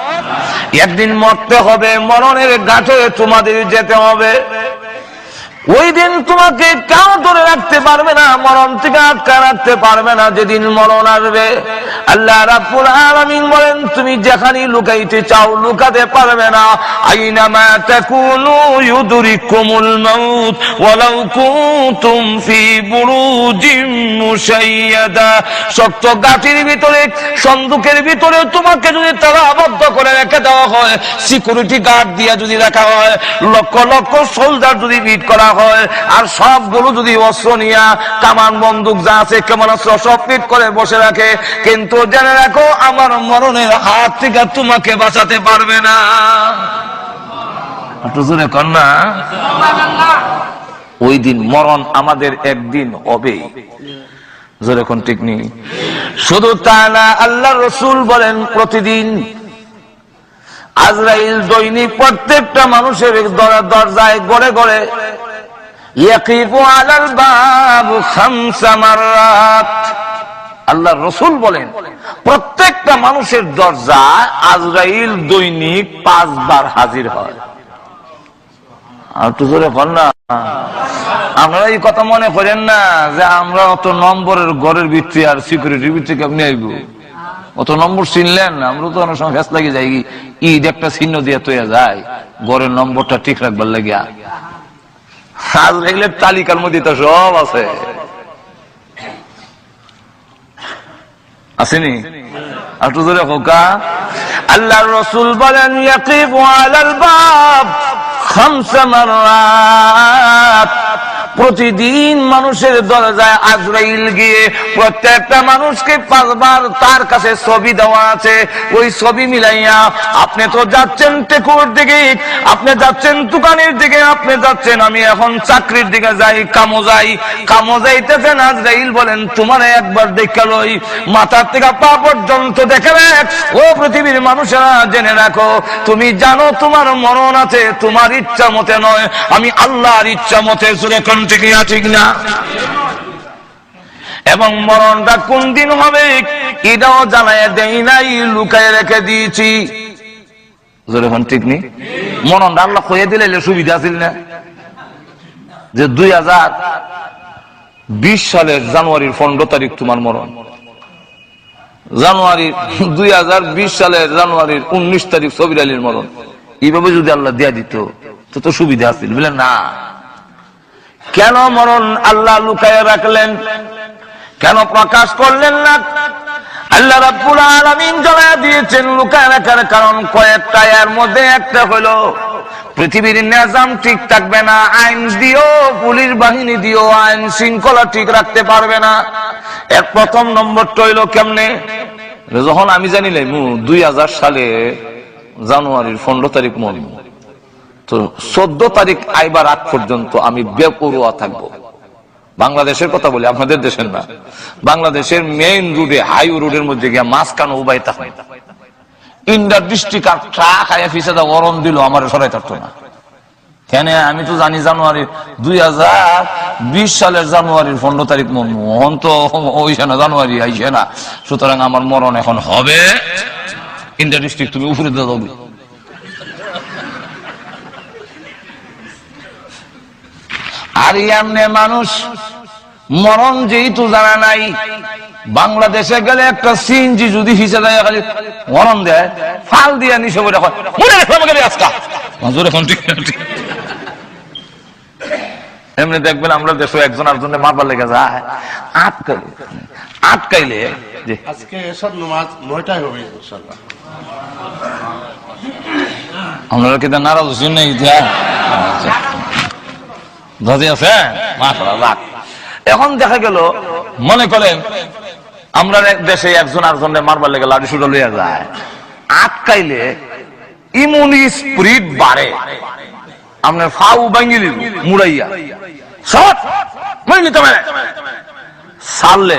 একদিন মরতে হবে, মরণের ঘাটে তোমাদের যেতে হবে। ওই দিন তোমাকে কেউ ধরে রাখতে পারবে না, মরণ থেকে আটকা রাখতে পারবে না। যেদিন মরণ আসবে আল্লাহ রাব্বুল আলামিন বলেন তুমি যেখানে লুকাইতে চাও লুকাতে পারবে না। আইনামা তাকুনু ইউদরিকুমুল মাউত ওয়ালাউ কুনতুম ফি বুরুজিম মুশাইয়াদা। শক্ত গাঠির ভিতরে, সন্দুকের ভিতরে তোমাকে যদি তালাবদ্ধ করে রেখে দেওয়া হয়, সিকিউরিটি গার্ড দিয়ে যদি রাখা হয়, লক্ষ লক্ষ সোলজার যদি বিট করা হয়, আর সবগুলো যদি অস্ত্র নিয়ে কামান বন্দুক যা আছে ক্ষেপণাস্ত্র সব ফিট করে বসে রাখে, কিন্তু জেনে রাখো আমার মরণের হাত থেকে তোমাকে বাঁচাতে পারবে না। কন্যা ওই দিন মরণ আমাদের একদিন হবে, জোরে কোন ঠিক নেই। শুধু তা না, আল্লাহ রসুল বলেন প্রতিদিন আজরাইল দৈনিক প্রত্যেকটা মানুষের দরজায় গড়ে গড়ে ইয়াকিফু আলাল বাব খামসা মাররাত। আল্লাহ রসুল বলেন প্রত্যেকটা মানুষের দরজায় আজরাইল দৈনিক 5 বার হাজির হয়। আর তো জোরে বল না, আপনারা এই কথা মনে করেন না যে আমরা অত নম্বরের ঘরের ভিতরে আর সিকিউরিটির ভিতরে কেমনি আইব, অত নম্বর চিনলেন। আমরা তো অনেক সময় ফেস লাগে যাই, ঈদ একটা চিহ্ন দিয়ে তৈরি যায় ঘরের নম্বরটা ঠিক রাখবার লাগিয়া। আজরাইলের তালিকার মধ্যে তো সব আছে, আসেনি? আর তো জোরে হোকা। আল্লাহর রাসূল বলেন ইয়াকিফু আলাল বাব খামসা মাররাত। প্রতিদিন মানুষের দরজায় আজরাইল গিয়ে প্রত্যেকটা মানুষকে 5 বার তার কাছে ছবি দেওয়া আছে, ওই ছবি মিলাইয়া আপনি তো যাচ্ছেন টেকুর দিকে, আপনি যাচ্ছেন দোকানের দিকে, আপনি যাচ্ছেন আমি এখন চাকরির দিকে যাই, কামো যাই, কামো যাইতেছেন। আজরাইল বলেন তোমার একবার দেখে লই, মাথার থেকে পা পর্যন্ত দেখে রাখ। ও পৃথিবীর মানুষেরা জেনে রাখো, তুমি জানো তোমার মরণ আছে, তোমার ইচ্ছা মতে নয়, আমি আল্লাহর ইচ্ছা মতে। জোরে কোন ঠিক না? এবং মরণটা কোন দিন হবে এটাও জানায় দেই নাই, লুকায় রেখে দিয়েছি। যখন ঠিক নেই, মরণটা আল্লাহ কয়ে দিলে সুবিধা ছিল না যে 2020 সালের জানুয়ারির 15 তারিখ তোমার মরণ, জানুয়ারি 2020 সালের জানুয়ারির 19 তারিখ সবির আলীর মরণ। এইভাবে যদি আল্লাহ দিয়া দিত তো সুবিধা আছিল, বুঝলেন না? কেন মরণ আল্লাহ লুকায় রাখলেন, কেন প্রকাশ করলেন না? আল্লাহ রাব্বুল আলামিন জানায়া দিয়েছেন লুকায় রাখার কারণ কয়েকটা। এর মধ্যে একটা হলো পৃথিবীর নিজাম ঠিক থাকবে না, আইন দিও, পুলিশ বাহিনী দিও, আইন শৃঙ্খলা ঠিক রাখতে পারবে না। এর প্রথম নম্বরটা হইল কেমনে? যখন আমি জানিলাই 2000 সালে জানুয়ারির 15 তারিখ মরণ, তো 14 তারিখ আইবার আগ পর্যন্ত আমি বেপরোয়া থাকবো। বাংলাদেশের কথা বলি, আপনাদের দেশের না। বাংলাদেশের মেইন রোডে, হাই রোডের মধ্যে গিয়া মাঝখানে উবাই থাকবে, ইন্ডার ডিস্ট্রিক্ট আর ট্রাক আয়া ফিসাদা গরম দিল আমার সরাই থাকতো না। কেন? আমি তো জানি জানুয়ারি 2020 সালের জানুয়ারির 15 তারিখ মরণ, তো ওইসে না, জানুয়ারি আইসে না। সুতরাং আমার মরণ এখন হবে ইন্ডার ডিস্ট্রিক্ট, তুমি উপরে দিয়ে যাবে। আর এমনি মানুষ মরণ যেহেতু জানা নাই, বাংলাদেশে গেলে একটা সিএনজি যদি হিসেবে দেয় খালি মরণ দেয়, ফাল দিয়ে নিশে বলে এমনি দেখবেন আমরা দেশে একজন আরেকজনের মারবার লেগে যায়, আটকাইলে আজকে এসব নামাজ 9টায় হবে ইনশাআল্লাহ। আপনারা কি নারাজ হচ্ছেন না? এখন দেখা গেল মনে করেন আমরা দেশে একজন আরেকজনের মারবার লেগে লাঠি সুটা লইয়া যায়, আটকাইলে ইমিউনি স্পিরিট বাড়ে, আপনার ফাউ ভাঙিল মুড়াইয়া সব নিতে পারে, সারলে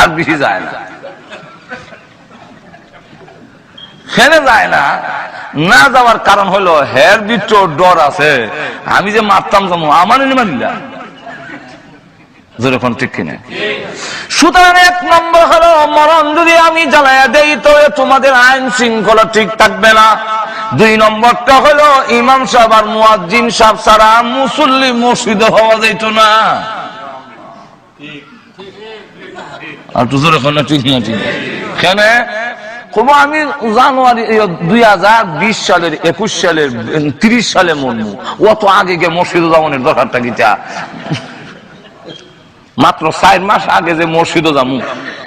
আর বেশি যায় না, ফেলে যায় না। না যাওয়ার কারণ হলো হের ভিতর ডর আছে, আমি যে মারতাম যাবো আমার মানিলা, যেরকম ঠিক কিনা। সুতরাং 1 নম্বর হলো মরণ যদি আমি জ্বালাইয়া দেই তো তোমাদের আইন শৃঙ্খলা ঠিক থাকবে না। দুই নম্বরটা হলো ইমাম সাহেব আর মুয়াজ্জিন সাহেব ছাড়া মুসল্লি মসজিদে হওয়া যেত না। আর তুজোর এখন না ঠিক না ঠিক কেন কব আমি জানুয়ারি 2020 সালের 21 সালের 30 সালে মরমু অত আগে গিয়ে মসজিদে যাওয়ার দরকারটা কিটা মাত্র 4 মাস আগে যে মসজিদে যামু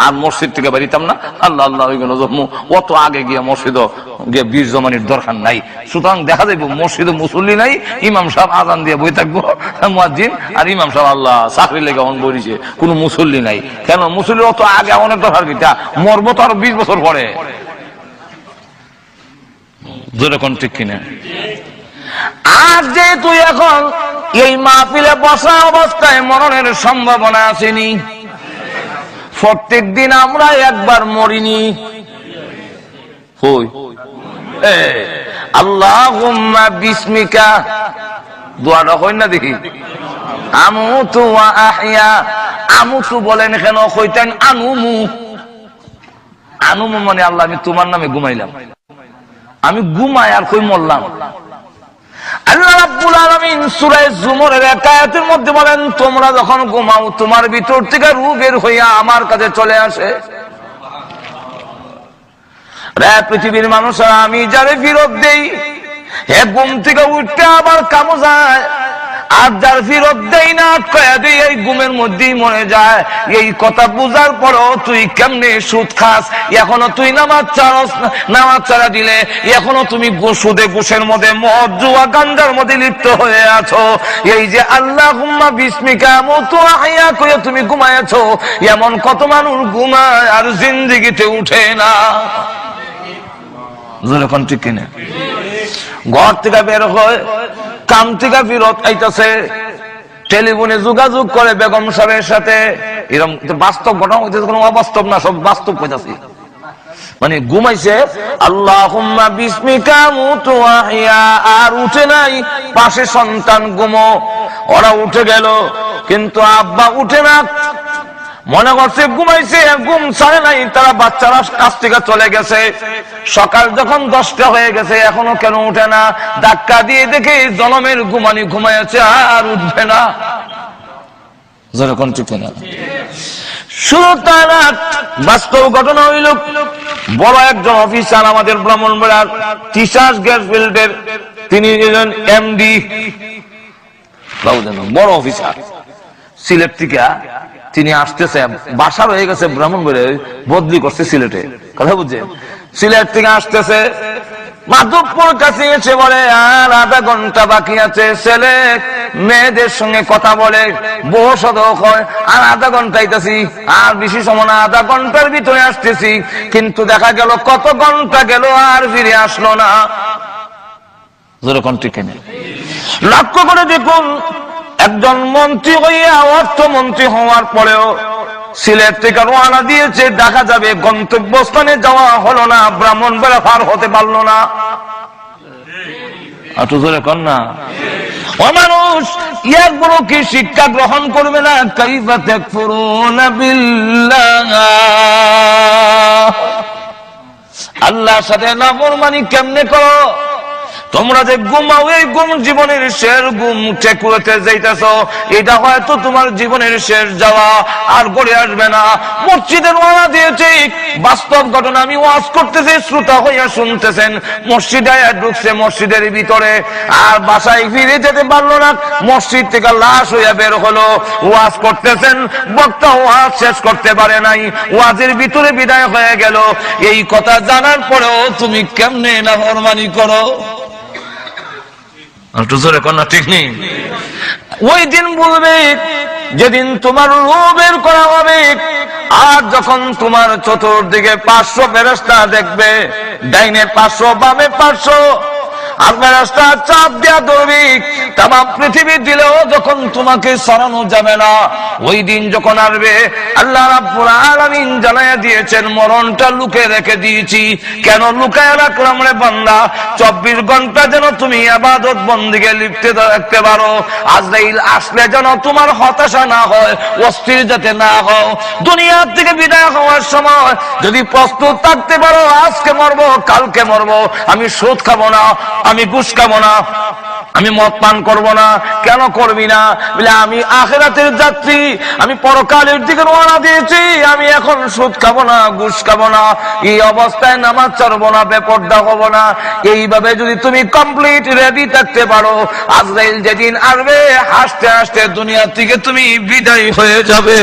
আর মসজিদ থেকে বেরিতাম না আল্লাহ আল্লাহ ওইগুলো যাবো অত আগে গিয়ে মসজিদে গিয়ে বীর জমানির দরকার নাই। সুতরাং দেখা যাইব মসজিদে মুসল্লি নাই, ইমাম সাহেব আজান দিয়ে বই থাকবো মুয়াজ্জিন আর ইমাম সাহেব আল্লাহ চাকরি লেগে অন বলিছে, কোনো মুসল্লি নাই। কেন মুসল্লি অত আগে অনেক দরকার কিটা মরবো তো আরো 20 বছর পরে। যেরকম ঠিক কিনা? আর যেহেতু এখন এই মাহফিলে বসা অবস্থায় মরণের সম্ভাবনা আসেনি, প্রত্যেক দিন আমরা একবার মরিনি। আল্লাহুম্মা বিসমিকা দোয়াটা হয় না দেখি, আমুতু ওয়া আহইয়া। আমুতু বলেন কেন কইতেন আনুমু, আনুমু মানে আল্লাহ আমি তোমার নামে ঘুমাইলাম, আমি ঘুমাই আর কই মরলাম। আল্লাহ রাব্বুল আলামিন সূরা জুমরের এক আয়াতের মধ্যে বলেন তোমরা যখন ঘুমাও তোমার ভিতর থেকে রূহ বের হইয়া আমার কাছে চলে আসে। রে পৃথিবীর মানুষরা আমি যারে ফিরত দেই হে ঘুম থেকে উঠতে আবার কামো যায়, আর যার ফিরত দেই না আটকায়া দেই এই ঘুমের মধ্যেই মরে যায়। এই কথা বুঝার পরও তুই কেমনে সুদ খাস, এখনো তুই নামাজ ছাড়স, নামাজ ছাড়া দিলে এখনো তুমি সুদে ঘুষের মধ্যে মদ জুয়া গাঞ্জার মধ্যে লিপ্ত হয়ে আছো। এই যে আল্লাহুম্মা বিসমিকা আমুতু ওয়া আহইয়া কইয়া তুমি ঘুমায়াছো, এমন কত মানুষ ঘুমায় আর জিন্দেগিতে উঠে না। যেরকম ঠিক কিনা? ঘর থেকে বের হয় কাম থেকে ফিরত আইতাছে, টেলিফোনে যোগাযোগ করে বেগম সাহেবের সাথে, এরকম বাস্তব ঘটনা হইতেছে, কোনো অবাস্তব না, সব বাস্তব হইতাছে। মানে ঘুমাইছে আল্লাহুম্মা বিসমিকা আমুতু ওয়া আহইয়া, আর উঠে নাই। পাশে সন্তান ঘুমো, ওরা উঠে গেল কিন্তু আব্বা উঠে না, মনে করছে ঘুমাইছে, ঘুম ছাড়ে নাই, তারা বাচ্চারা কাছ থেকে চলে গেছে। সকাল যখন 10টা হয়ে গেছে এখনো কেন উঠে না, ধাক্কা দিয়ে দেখে জনমের ঘুমানি ঘুমাইছে আর উঠবে না। যেরকম ঠিক না? শুধু তা না, বাস্তব ঘটনা হইল বড় একজন অফিসার আমাদের ব্রাহ্মণবাড়িয়ার তিশাস গ্যাস ফিল্ডের, তিনি এমডি বড় অফিসার সিলেট থেকে, তিনি আসতেছে, বাসা রয়ে গেছে ব্রাহ্মণবাড়িয়ায়, বদলি করছে সিলেটে, কথা বুঝছেন? সিলেট থেকে আসতেছে মাধবপুর কাছে এসে বলে আর আধা ঘন্টা বাকি আছে। ছেলে মেয়েদের সঙ্গে কথা বলে বসদ হয়, আর আধা ঘন্টা আইতাছি, আর বেশি সময় না, আধা ঘন্টার ভিতরে আসতেছি। কিন্তু দেখা গেল কত ঘন্টা গেল আর ফিরে আসলো না। যেরকম ঠিক না? লক্ষ্য করে দেখুন, একজন মন্ত্রী হইয়া, অর্থমন্ত্রী হওয়ার পরেও সিলেট থেকে রওনা দিয়েছে, দেখা যাবে গন্তব্যস্থানে যাওয়া হলো না, ব্রাহ্মণবাড়িয়া পার হতে পারলো না। একটু জোরে কর না। ও মানুষ, এরপরও কি শিক্ষা গ্রহণ করবে না? কাইফা তাকফুরুনা বিল্লাহ, আল্লাহর সাথে নাফরমানি কেমনে করো? তোমরা যে ঘুমাও, এই ঘুম জীবনের শেষ ঘুম, ঠেকুয়াতে যাইতেছ, এটা হয়তো তোমার জীবনের শেষ যাওয়া, আর গড়ে আসবে না। মসজিদের ওয়ালা দিয়েছে, বাস্তব ঘটনা আমি ওয়াজ করতেছি, শ্রোতা হইয়া শুনতেছেন। মসজিদে ঢুকছে মসজিদের ভিতরে, আর বাসায় ফিরে যেতে পারলো না, মসজিদ থেকে লাশ হইয়া বের হলো। ওয়াজ করতেছেন, বক্তা ওয়াজ শেষ করতে পারে নাই, ওয়াজের ভিতরে বিদায় হয়ে গেল। এই কথা জানার পরেও তুমি কেমনে নাফরমানি করো? ঠিক নেই? ওই দিন বলবে যেদিন তোমার রূহ বের করা হবে, আর যখন তোমার চতুর্দিকে 500 ফেরেশতা দেখবে, ডাইনে 500 বামে 500, আর মেরাজটা চাপ দেয়া ধরবি, তাম পৃথিবী দিলেও যখন তোমাকে সরানো যাবে না, ওই দিন যখন আসবে আল্লাহ রাব্বুল আলামিন জানায়া দিয়েছেন মরণটা লুকে রেখে দিয়েছি। কেন লুকায় রাখলাম রে বান্দা? 24 ঘন্টা যেন তুমি ইবাদত বন্দেগে লিপ্ত রাখতে পারো। আজরাইল আসলে যেন তোমার হতাশা না হয়, অস্থির যাতে না হও। দুনিয়া থেকে বিদায় হওয়ার সময় যদি প্রস্তুত থাকতে পারো, আজকে মরবো কালকে মরবো, আমি সুদ খাবো না, আমি ঘুষ খাবো না, আমি মদ পান করবো না। কেন করবি না? বলে আমি আখিরাতের যাত্রী, আমি পরকালের দিকে রওনা দিয়েছি, আমি এখন সুদ খাবো না, ঘুষ খাবো না, এই অবস্থায় নামাজ ছাড়বো না, বেপরদা হবো না। এইভাবে যদি তুমি কমপ্লিট রেডি থাকতে পারো, আজরাইল যেদিন আসবে হাসতে হাসতে দুনিয়া থেকে তুমি বিদায় হয়ে যাবে।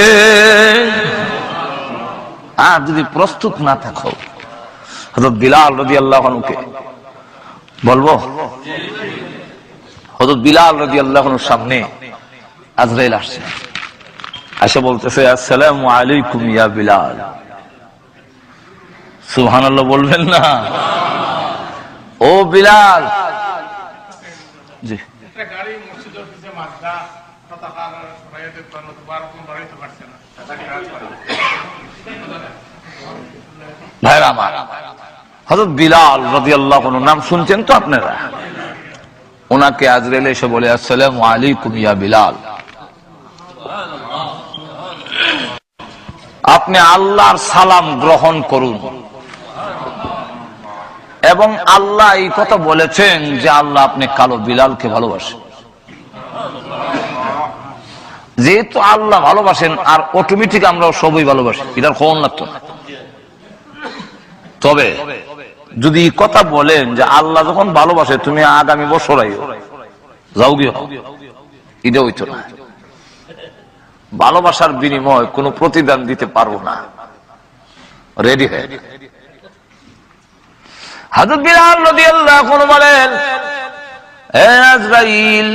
আর যদি প্রস্তুত না থাকো, হযরত বিলাল রাদিয়াল্লাহু আনহুকে বলবো, হযরত বিলাল রাদিয়াল্লাহু আনহুর সামনে আজরাইল আসছে, এসে বলতেছে আসসালামু আলাইকুম ইয়া বিলাল। সুবহানাল্লাহ বলবেন না? ও বিলাল। জি গাড়ি মসজিদের পিছে মাদ্দা পতাকা সরাইতে পারলো, বারকম বাড়াইতে পারছে না। ভাইরা আমার, হযরত বিলাল রাদিয়াল্লাহু আনহু নাম শুনছেন তো আপনারা? ওনাকে আজরাইল এসে বলে আসসালামু আলাইকুম ইয়া বিলাল, আপনি আল্লাহর সালাম গ্রহণ করুন। এবং আল্লাহ এই কথা বলেছেন যে আল্লাহ আপনি কালো বিলালকে ভালোবাসেন। যেহেতু আল্লাহ ভালোবাসেন, আর অটোমেটিক আমরা সবই ভালোবাসি, এটার খবর লাগতো না। তবে যদি কথা বলেন যে আল্লাহ যখন ভালোবাসে তুমি আগামী বছর আইও, যাও গিয়ে, এটা হইতো না। ভালোবাসার বিনিময় কোনো প্রতিদান দিতে পারবো না, রেডি হয়ে। হযরত বিলাল রাদিয়াল্লাহু আনহু বলেন, হে আজরাইল,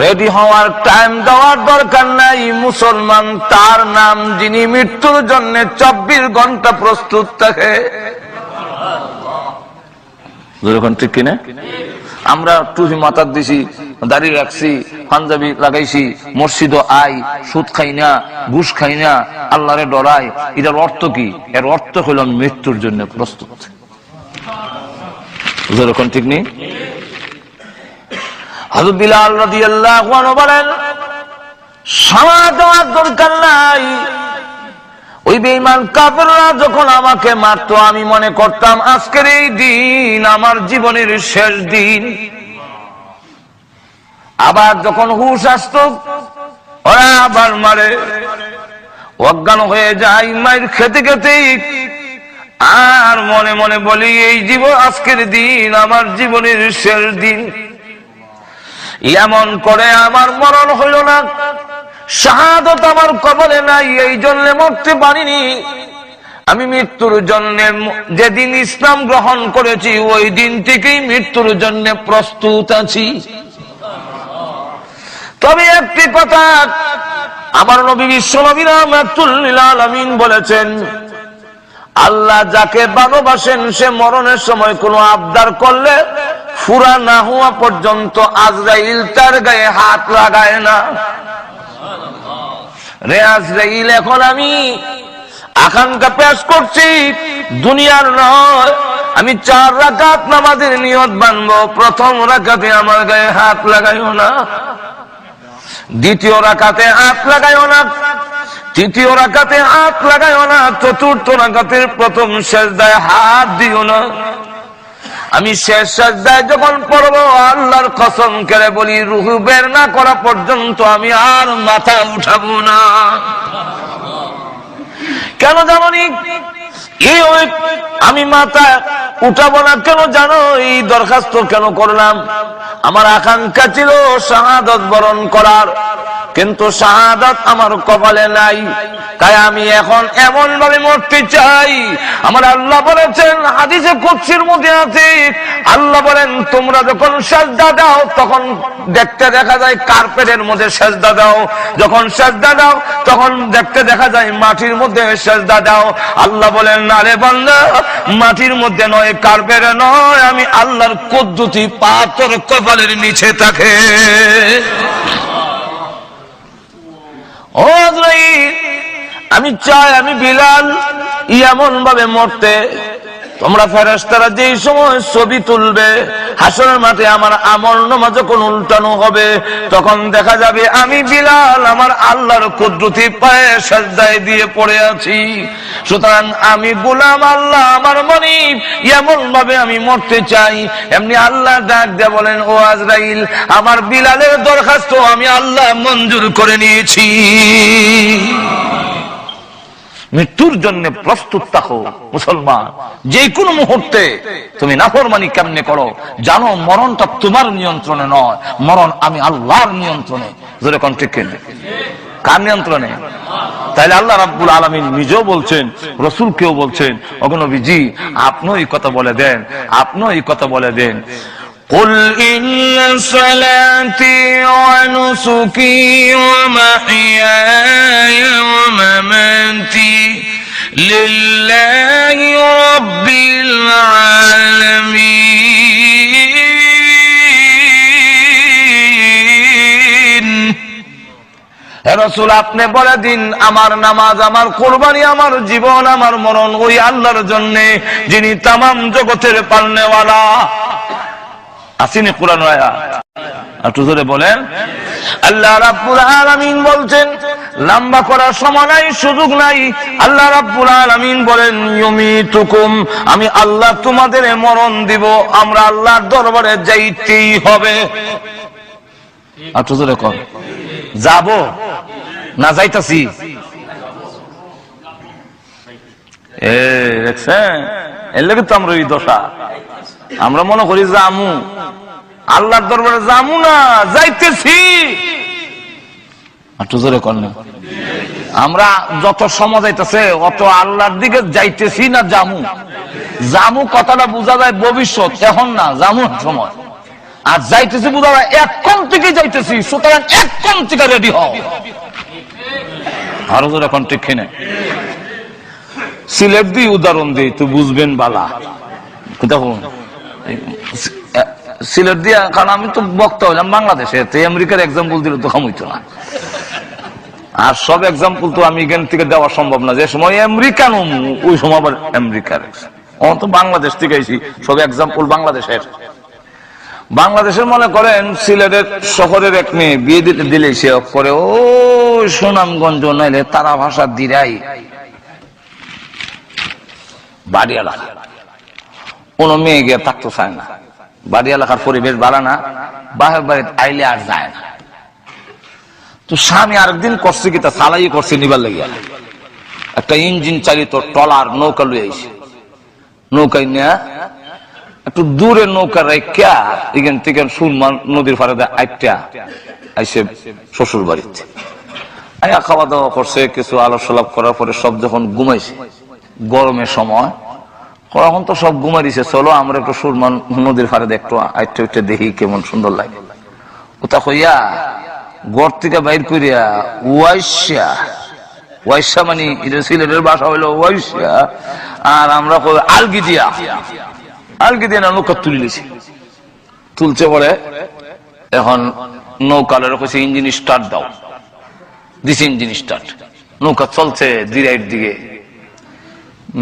রেডি হওয়ার টাইম দেওয়ার দরকার নাই। মুসলমান তার নাম যিনি মৃত্যুর জন্য 24 ঘন্টা প্রস্তুত থাকে। ঠিক কিনা? আমরা টুপি মাথার দিছি, দাড়ি রাখছি, পাঞ্জাবি লাগাইছি, মসজিদ আই, সুদ খাই না, ঘুষ খাই না, আল্লাহরে ডরাই। এটার অর্থ কি? এর অর্থ হইল মৃত্যুর জন্য প্রস্তুত। ঠিক নেই? হযরত বিলাল রাদিয়াল্লাহু আনহু বলেন, সালাত দেওয়ার দরকার নাই। ওই বেঈমান কাফেররা যখন আমাকে মারতো, আমি মনে করতাম আজকের এই দিন আমার জীবনের শেষ দিন। আবার যখন হুঁশ আসতো, ওরা আবার মারে, অজ্ঞান হয়ে যায় মায়ের খেতে খেতেই। আর মনে মনে বলি এই জীবন, আজকের দিন আমার জীবনের শেষ দিন। এমন করে আমার মরণ হইল না, শাহাদত আমার কবরে নাই, এই জন্য মরতে পারিনি। আমি মৃত্যুর জন্য যেদিন ইসলাম গ্রহণ করেছি, ওই দিন থেকেই মৃত্যুর জন্য প্রস্তুত আছি। তবে একটি কথা আমার নবী বিশ্বনবী রাহমাতুল লিল আলামিন বলেছেন, আল্লাহ যাকে ভালোবাসেন সে মরণের সময় কোনো আবদার করলে ফুরা না হওয়া পর্যন্ত আজরাইল তার গায়ে হাত লাগায় না। রে আজরাইল, এখন আমি আকাঙ্ক্ষা পেশ করছি, দুনিয়ার নয়। আমি 4 রাকাত নামাজের নিয়ত বানবো। প্রথম রাকাতে আমার গায়ে হাত লাগাইও না, দ্বিতীয় রাকাতে হাত লাগাইও না, তৃতীয় রাকাতে হাত লাগাইও না, চতুর্থ রাকাতের প্রথম সেজদায় হাত দিও না। আমি শেষ সেজদায় যখন পড়বো, আল্লাহর কসম করে বলি, রূহ বের না করা পর্যন্ত আমি আর মাথা উঠাবো না। কেন জানি আমি মাথা উঠাবো না কেন জানো? এই দরখাস্ত কেন করলাম? আমার আকাঙ্ক্ষা ছিল শাহাদাত বরণ করার। কিন্তু শাহাদাত আমার কপালে নাই, তাই আমি এখন এমন ভাবে মরতে চাই। আমার আল্লাহ বলেছেন, হাদিসে কুদসির মধ্যে আছে, আল্লাহ বলেন তোমরা যখন সিজদা দাও তখন দেখতে দেখা যায় কার্পেটের মধ্যে সিজদা দাও, যখন সিজদা দাও তখন দেখতে দেখা যায় মাটির মধ্যে সিজদা দাও। আল্লাহ বলেন না রে বান্দা, মাটির মধ্যে নয়, কার্পেটে নয়, আমি আল্লাহর কুদরতি পাথর কপালের নিচে থাকে। ও আজরাইল, আমি চাই আমি বিলাল এমন ভাবে মরতে, তোমরা ফেরেশতারা যেই সময় ছবি তুলবে হাসরের মাঠে আমার আমল নামা যখন উল্টানো হবে তখন দেখা যাবে আমি বিলাল আমার আল্লাহর কুদরতি পায়ে সিজদায় দিয়ে পড়ে আছি। সুতরাং আমি গোলাম আল্লাহ আমার মনিব, এমন ভাবে আমি মরতে চাই। এমনি আল্লাহ ডাক দিয়ে বলেন, ও আজরাইল, আমার বিলালের দরখাস্ত আমি আল্লাহ মঞ্জুর করে নিয়েছি। মৃত্যুর জন্য প্রস্তুত থাকো মুসলমান। যে কোনো মুহূর্তে তুমি নাফরমানি কেমনে করো জানো, মরণটা তোমার নিয়ন্ত্রণে নয়, মরণ আমি আল্লাহর নিয়ন্ত্রণে। জোরে কোন ঠিক কিনা? কার নিয়ন্ত্রণে? তাইলে আল্লাহ রাব্বুল আলামিন নিজেও বলছেন, রাসূলকেও বলছেন, ওগো নবীজি আপনিও এই কথা বলে দেন, আপনিও এই কথা বলে দেন, قل إن صلاتي ونسكي ومحياي ومماتي لله رب العالمين। হে রাসূল আপনি বলে দিন, আমার নামাজ, আমার কুরবানি, আমার জীবন, আমার মরণ ওই আল্লাহর জন্য, যিনি তামাম জগতের পালনেওয়ালা। আসিনি কোরআন আয়াত? একটু জোরে বলেন। আল্লাহ রাব্বুল আলামিন বলছেন, লম্বা করার সময় নাই, সুযোগ নাই। আল্লাহ রাব্বুল আলামিন বলেন, ইউমিতুকুম, আমি আল্লাহ তোমাদের মরণ দিব, আমরা আল্লাহর দরবারে যাইতেই হবে। একটু জোরে কর, যাব না যাইতাছি? দেখছেন, এর লাগে তো আমরা এই দশা। আমরা মনে করি জামু, আল্লাহর দরবারে জামু না, যাইতেছি। আমরা যত সময় যাইতেছে অত আল্লাহর দিকে যাইতেছি না জামু। জামু কথাটা বোঝা যায় ভবিষ্যৎ, এখন না, জামু সময়। আর যাইতেছি বোঝা যায় এখন থেকে যাইতেছি, সুতরাং এখন থেকে রেডি হও। আরো জোরে এখন ঠিক কিনা? সিলেট দিয়ে উদাহরণ দিই তো বুঝবেন বালা। দেখুন সিলেট দিয়া, কারণ আমি তো বক্তা হইলাম বাংলাদেশে, তো আমেরিকার এক্সাম্পল দিলে তো কামইতো না। আর সব এক্সাম্পল তো আমি এখান থেকে দেওয়া সম্ভব না, যে সময় আমেরিকান ওই সময় আবার আমেরিকার। তো বাংলাদেশ থেকে আইছি, সব এক্সাম্পল বাংলাদেশের। বাংলাদেশের মনে করেন সিলেটের শহরের এক মেয়ে বিয়ে দিলে সে করে ও সুনামগঞ্জ নাইলে তারা ভাষা দিরাই বাড়ি এলাকা, কোন মেয়ে গিয়ে থাকতে চায় না। বাড়ি এলাকার পরিবেশ ভালো না, বাহের বাড়িতে আইলে আর যায় না। তো স্বামী আরেকদিন করছে কি, তা সালাই করছে নিবার লাগিয়া একটা ইঞ্জিন চালিত ট্রলার নৌকা লুয়ে আইছে। নৌকায় নিয়ে একটু দূরে নৌকা রেখা এখান থেকে সুরমা নদীর পাড়ে আইটা আইসে শ্বশুর বাড়িতে আইয়া খাওয়া দাওয়া করছে, কিছু আলাপ সালাপ করার পরে সব যখন ঘুমাইছে, গরমের সময় এখন তো সব ঘুমাই দিছে, চলো আমরা একটু সুরমা নদীর পাড়ে একটু আইটা উঠে দেখি কেমন সুন্দর লাগে। ওটা হইয়া ঘর থেকে বাইর করিয়া ওয়াইশা, ওয়াইশা মানে সিলেটের ভাষা হইলো ওয়াইশা, আর আমরা আলগি দিয়া, আলগি দিয়ে না নৌকা তুলে নিয়েছি। তুলছে পরে এখন নৌকালের কাছে ইঞ্জিন স্টার্ট দাও, দিছে ইঞ্জিন স্টার্ট, নৌকা চলছে দিরাইয়ের দিকে।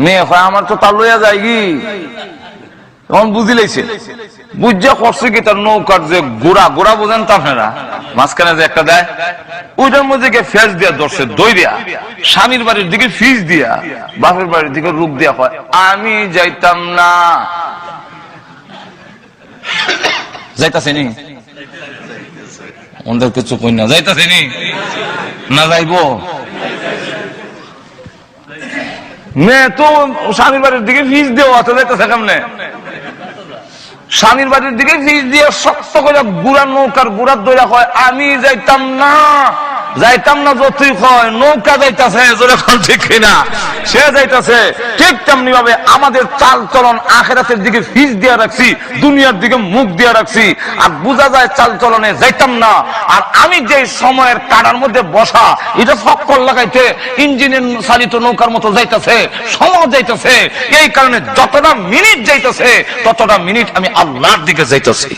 মেয়ে আমার তো তার লইয়া যায় কি, তখন বুঝি লাইছে, বুঝা করছে কি তার নৌকার যে গোড়া, গোড়া বোঝেন তো আপনারা, মাঝখানে যে একটা দেয়, ওইটার মধ্যে ফেস দিয়া ধরছে, দই দিয়া স্বামীর বাড়ির দিকে ফিস দিয়া বাপের বাড়ির দিকে রূপ দিয়া হয়, আমি যাইতাম না। যাইতাছেনি ওদের কিছু কই না, যাইতাছেনি না যাইবো? মেয়ে তো স্বামীর বাড়ির দিকে ফিস দেওয়া তো যাইতেছে কেমনে? স্বামীর বাড়ির দিকে ফিস দিয়ে শক্ত করে গুড়া নৌকার গুড়ার দইরা হয়, আমি যাইতাম না। যাইতাম না যতই কয়, নৌকা যাইতাছে, যখন ঠিক কিনা সে যাইতাছে। ঠিক তেমনি ভাবে আমাদের চাল চলন আখিরাতের দিকে ফিস দিয়া রাখছি, দুনিয়ার দিকে মুখ দিয়া রাখছি, আর বোঝা যায় চাল চলনে যাইতাম না। আর আমি যে সময়ের কাটার মধ্যে বসা, এটা ফক্কর লাগাইতে ইঞ্জিনের চালিত নৌকার মতো যাইতেছে, সময় যাইতেছে। এই কারণে যতটা মিনিট যাইতেছে ততটা মিনিট আমি আল্লাহর দিকে যাইতেছি।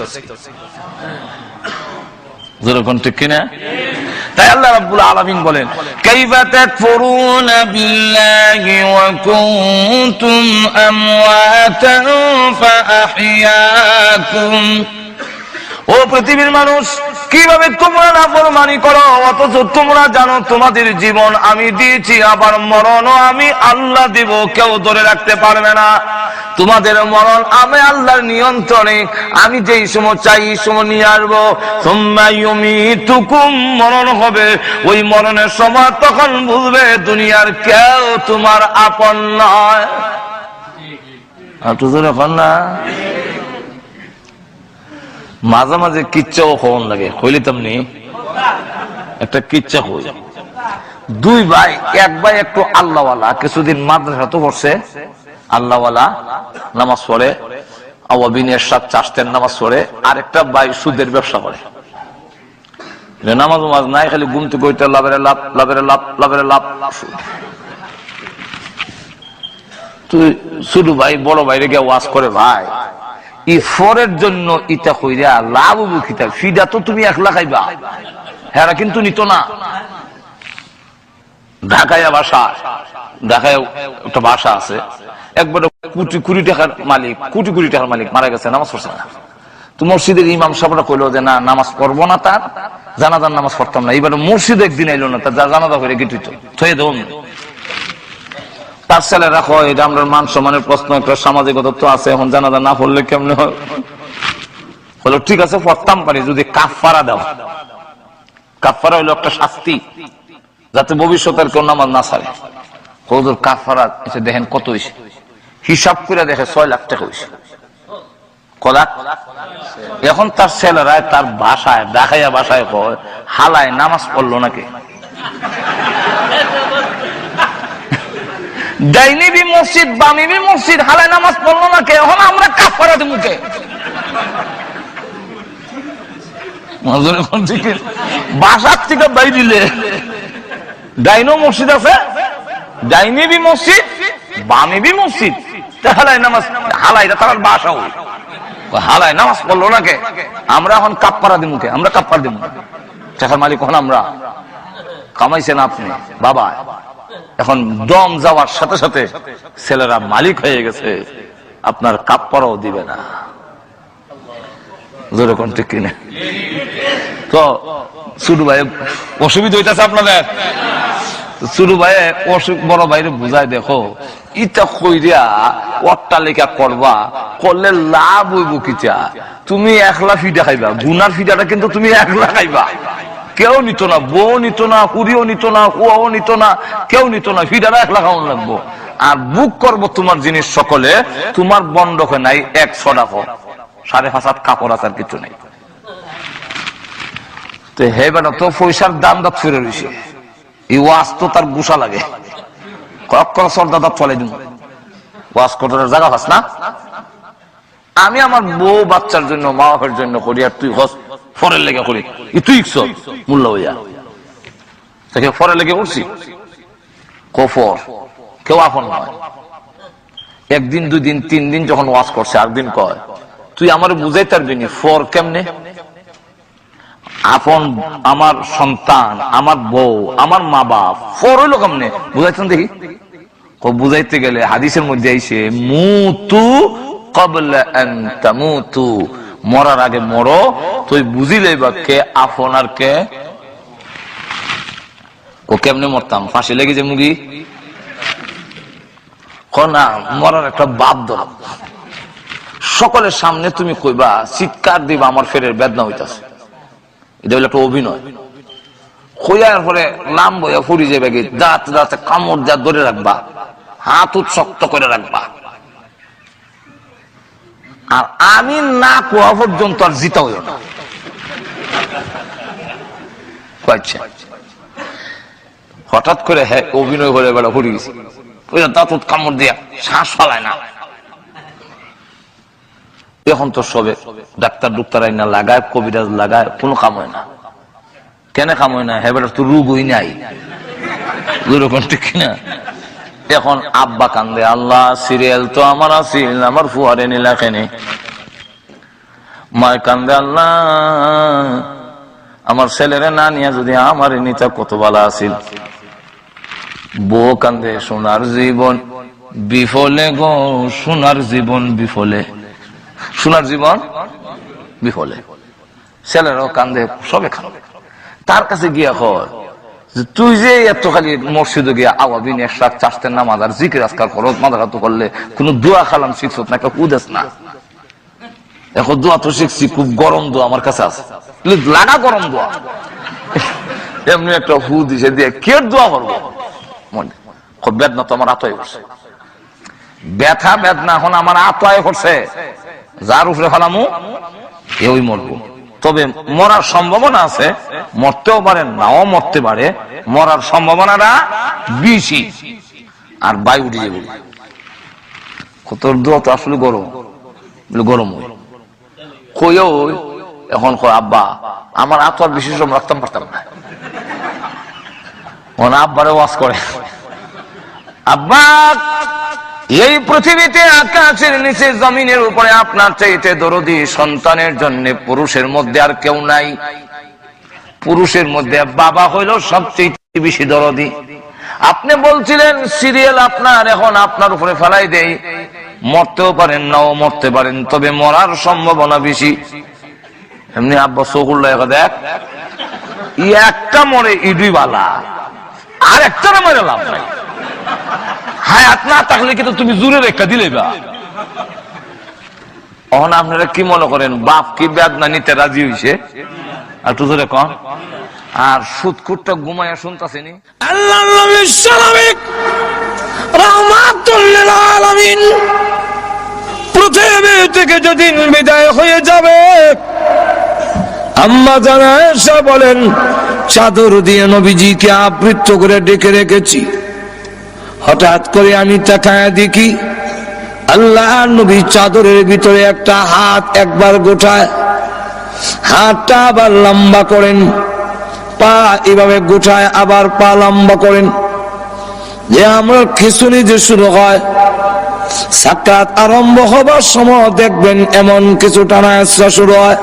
যেরকম ঠিক কিনা? তাই আল্লাহ রাব্বুল আলামিন বলেন, কাইফা তাকফুরুনা বিল্লাহি ওয়া কুনতুম আমওয়াতান ফাআহইয়াকুম। ও পৃথিবীর মানুষ, কিভাবে তোমরা নাফরমানি করো অথচ তোমরা জানো তোমাদের জীবন আমি দিয়েছি, আবার মরণও আমি আল্লাহ দিব, কেউ ধরে রাখতে পারবে না। তোমাদের মরণ আমি আল্লাহর নিয়ন্ত্রণে, আমি যেই সময় চাই এই সময় নিয়ে আসবো। সুম্মা ইউমিতুকুম, মরণ হবে, ওই মরণের সময় তখন বুঝবে দুনিয়ার কেউ তোমার আপন নয়। আর তো এখন না মাঝে মাঝে কিচ্ছাও খাওয়ান লাগে, হইলিতাম নি একটা কিচ্ছা হই। দুই ভাই, এক ভাই একটু আল্লাহওয়ালা, কিছুদিন মাদ্রাসা তো পড়ছে, আল্লাহওয়ালা, নামাজ পড়ে, আওয়াবিনের সাথে চাষতের নামাজ পড়ে। আরেকটা ভাই সুদের ব্যবসা করে, নামাজ নামাজ নাই, খালি ঘুম থেকে ওইটা লাভের লাভ, লাভের লাভ, লাভের লাভ। তুই শুধু ভাই বড় ভাইরে গিয়ে ওয়াজ করে, ভাই ইফরের জন্য ইটা কইরা লাভ বুকিতা ফিডা তো তুমি একলা খাইবা, হ্যাঁ কিন্তু নিত না। ঢাকায় বাসা, ঢাকায় একটা বাসা আছে, একবার কোটি টাকার মালিক, কোটি কোটি টাকার মালিক মারা গেছে, নামাজ পড়ছে না। তো মসজিদের ইমাম সাহেবরা কইলো যে না, নামাজ পড়বো না, তার জানাজার নামাজ পড়তাম না। এবার মসজিদ একদিন আইলো না, তার জানাজা করে গেটুই তো থয়ে দেব। তার ছেলে রাখো, এটা আমরা মান সম্মানের প্রশ্ন, একটা সামাজিকতা তো আছে, এখন জানাজা না পড়লে কেমনে হয়? বলো ঠিক আছে, পড়তাম পারি যদি কাফারা দাও। কাফারা হইলো একটা শাস্তি, যাতে ভবিষ্যতের কেউ নামাজ না ছাড়ে। হুজুর কাফারা এসে দেখেন কত হইছে, হিসাব করে দেখে 6 লাখ টাকা হইছে। কলাক এখন তার ছেলেরা তার বাসায়, ঢাকাইয়া বাসায় কয়, হালায় নামাজ পড়লো নাকি? ডাইনিবি মসজিদ, বামিবি মসজিদ, হালায় নামাজ পড়লো নাকি? এখন আমরা কাফারা দিব মুখে। বাসার থেকে বাইরে ডাইনো মসজিদ আছে, ডাইনিবি মসজিদ, বামিবি মসজিদ, হালায় নামাজ, হালাইটা তার বাসা হই, হালায় নামাজ পড়লো নাকি? আমরা এখন কাপ্পারা দিব মুখে, আমরা কাপ্পার দিব। টাকার মালিক হন আমরা, কামাইছেন আপনি বাবা। এখন দম যাওয়ার সাথে সাথে ছেলেরা মালিক হয়ে গেছে, আপনার কাপ্পারাও দিবে না। যেরকম ঠিক কিনা? তো ছোট ভাই অসুবিধা হইতেছে আপনাদের, ছোট ভাই বড় ভাইরে বুঝাই, দেখো ইটা কইরা অট্টালিকা করবা, করলে লাভ হইব কিটা? তুমি একলা ফিডা খাইবা, গুনার ফিডাটা কিন্তু তুমি একলা খাইবা, কেউ নিত না, বউ নিত না, কুড়িও নিত না, কুয়াও নিত না, কেউ নিত না, ফিডাটা একলা খাওয়ান লাগবো। আর বুক করবো তোমার জিনিস সকলে, তোমার বন্ধকে নাই 100 টাকা, 5.5 হাত কাপড় আছে, আর কিছু নেই। তো হে বেটা তো পয়সার দাম দাঁত ফিরে রয়েছে, এই ওয়াজ তো তার গুসা লাগে, দাঁত ফলে দিব, ওয়াজ করার জায়গা পাস না। আমি আমার বউ বাচ্চার জন্য, মা বাপের জন্য করি, আর তুই হস ফরের লেগে করি, তুই মূল্য হইয়া ফরের লেগে করছি, কফর কেউ আপন নয়। একদিন, 2 দিন, 3 দিন যখন ওয়াজ করছে, একদিন কয়, তুই আমার বুঝাইতে পারবি নি ফর কেমনে? আপন আমার সন্তান, আমার বউ, আমার মা বাপ, ফর হইলো কেমনে? বুঝাইতেন দেখি। বুঝাইতে গেলে হাদিসের মধ্যে আইছে, মুতু ক্বাবলা আন তামুতু, মরার আগে মরো, তুই বুঝিলেই বা কে আপন আর কে। ও কেমনে মরতাম? ফাঁসি লেগে যে মুগি না, মরার একটা বাদ ধর, সকলের সামনে তুমি কইবা, চিৎকার দিবা, আমার ফেরের বেদনা হইতাছে। এটা হলো একটা অভিনয়। কইয়ার পরে লাম বইয়া ফুরি যাবে, দাঁত দাঁতে কামড় দাঁত ধরে রাখবা, হাত শক্ত করে রাখবা, আর আমি না কোয়া পর্যন্ত আর জিতা হইল না। হঠাৎ করে হ্যাঁ অভিনয় করে বেড়া পড়ে গেছে, দাঁত কামড় দিয়া শ্বাস ফালায় না। এখন তো সবে ডাক্তার ডুক্তার আইনা লাগায়, কবিরাজ লাগায়, কোনো কাম হয় না। কেন কাম হয় না? হ্যাঁ বেটা তো রোগই নাই, ঠিক না? এখন আব্বা কান্দে, আল্লাহ সিরিয়াল তো আমার আসিল, আমার ফুয়ারে নিলা কেনে। মায় কান্দে, আল্লাহ আমার ছেলেরে না নিয়ে যদি আমার নিতা কত ভালো আসিল। বউ কান্দে, সোনার জীবন বিফলে গো, সোনার জীবন বিফলে, সোনার জীবন বিফলে। ছেলেরাও কান্দে, সবে কান্দে। তার কাছে গিয়া কয় তুই যে এত খালি মসজিদে গিয়া আওয়াবিন একসাথ চাষতের নামাজ আর জিকির আজকাল করো, মাদারাত করলে কোনো দোয়া খালাম শিখছ না, একটা কুদেস না। এখন দোয়া তো শিখছি, খুব গরম দোয়া আমার কাছে আছে, লাগা গরম দোয়া। এমনি একটা হু দিছে দিয়ে কে দোয়া করবো? বেদনা তো আমার আতয়ে করছে, ব্যথা বেদনা এখন আমার আতয়ে করছে। যার উপরে ফেলামু ওই মরবো। তবে মরার সম্ভাবনা আছে, মরতেও পারে নাও মরতে পারে, মরার সম্ভাবনাটা বেশি। আর বায়ু উঠে যাবে, তোর দোয়া তো আসলে গরম, গরম হয় কইও। এখন আব্বা আমার আত্মার বেশি সময় রাখতাম পারতাম না। আব্বারে ওয়াজ করে, আব্বা এই পৃথিবীতে আকাশের নিচে জমিনের উপরে আপনার চাইতে দরদি সন্তানের জন্য পুরুষের মধ্যে আর কেউ নাই। পুরুষের মধ্যে বাবা হইল সবচেয়ে বেশি দরদি। আপনি বলছিলেন সিরিয়াল আপনার, এখন আপনার উপরে ফেলাই দেই, মরতেও পারেন নাও মরতে পারেন, তবে মরার সম্ভাবনা বেশি। এমনি আব্বা চকুল দেখ, একটা মরে ইডুই বালা, আর একটা মরে লাভ নাই। হায়াত না থাকলে কিন্তু তুমি জোরে রেখা দিলে বা। এখন আপনারা কি মনে করেন বাপ কি বেদনা নিতে রাজি হইছে? আর একটু জোরে কন। আর সুদকুটটা ঘুমাইয়া শুনতাছেনি। আল্লাহ নবী সালামিক রাহমাতুল লিল আলামিন পৃথিবী থেকে যেদিন বিদায় হয়ে যাবে, আম্মা জানা আয়েশা বলেন চাদর দিয়ে নবীজিকে আবৃত করে ডেকে রেখেছি। হঠাৎ করে আমি তাকায় দেখি আল্লাহ নবী চাদরের ভিতরে একটা হাত একবার গোটায়, হাতটা আবার লম্বা করেন, পা এভাবে গোটায় আবার পা লম্বা করেন। যে আমরা খিঁচুনি যে শুরু হয়, সাকরাত আরম্ভ হবার সময় দেখবেন এমন কিছু টানা আসা শুরু হয়।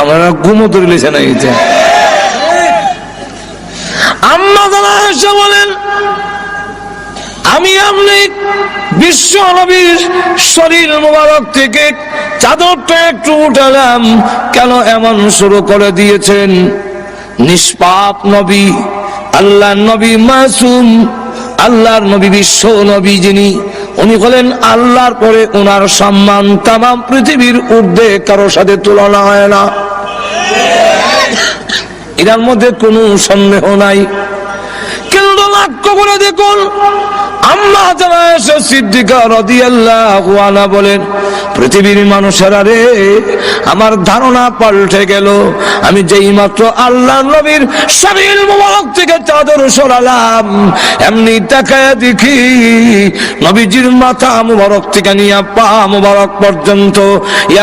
আমরা ঘুমো ধরলেছে না এটা। আম্মা জানা আয়েশা বলেন আমি আপনি বিশ্ব নবীর শরীর মোবারক থেকে চাদরটা একটু উঠালাম। কেন এমন শুরু করে দিয়েছেন? নিষ্পাপ নবী, আল্লাহর নবী মাসুম, আল্লাহর নবী বিশ্ব নবী যিনি, উনি হলেন আল্লাহর পরে ওনার সম্মান তামাম পৃথিবীর ঊর্ধ্বে কারো সাথে তুলনা হয় না, এর মধ্যে কোনো সন্দেহ নাই। কিন্তু লক্ষ্য করে দেখুন আম্মা জানা আয়েশা সিদ্দিকা রাদিয়াল্লাহু আনহা বলেন পৃথিবীর মানুষেরা রে, আমার ধারণা পাল্টে গেল। আমি যেই মাত্র আল্লাহর নবীর শরীর মোবারক থেকে চাদর সরালাম, এমনি তাকায় দেখি নবীজির মাথা মোবারক থেকে নিয়ে পা মোবারক পর্যন্ত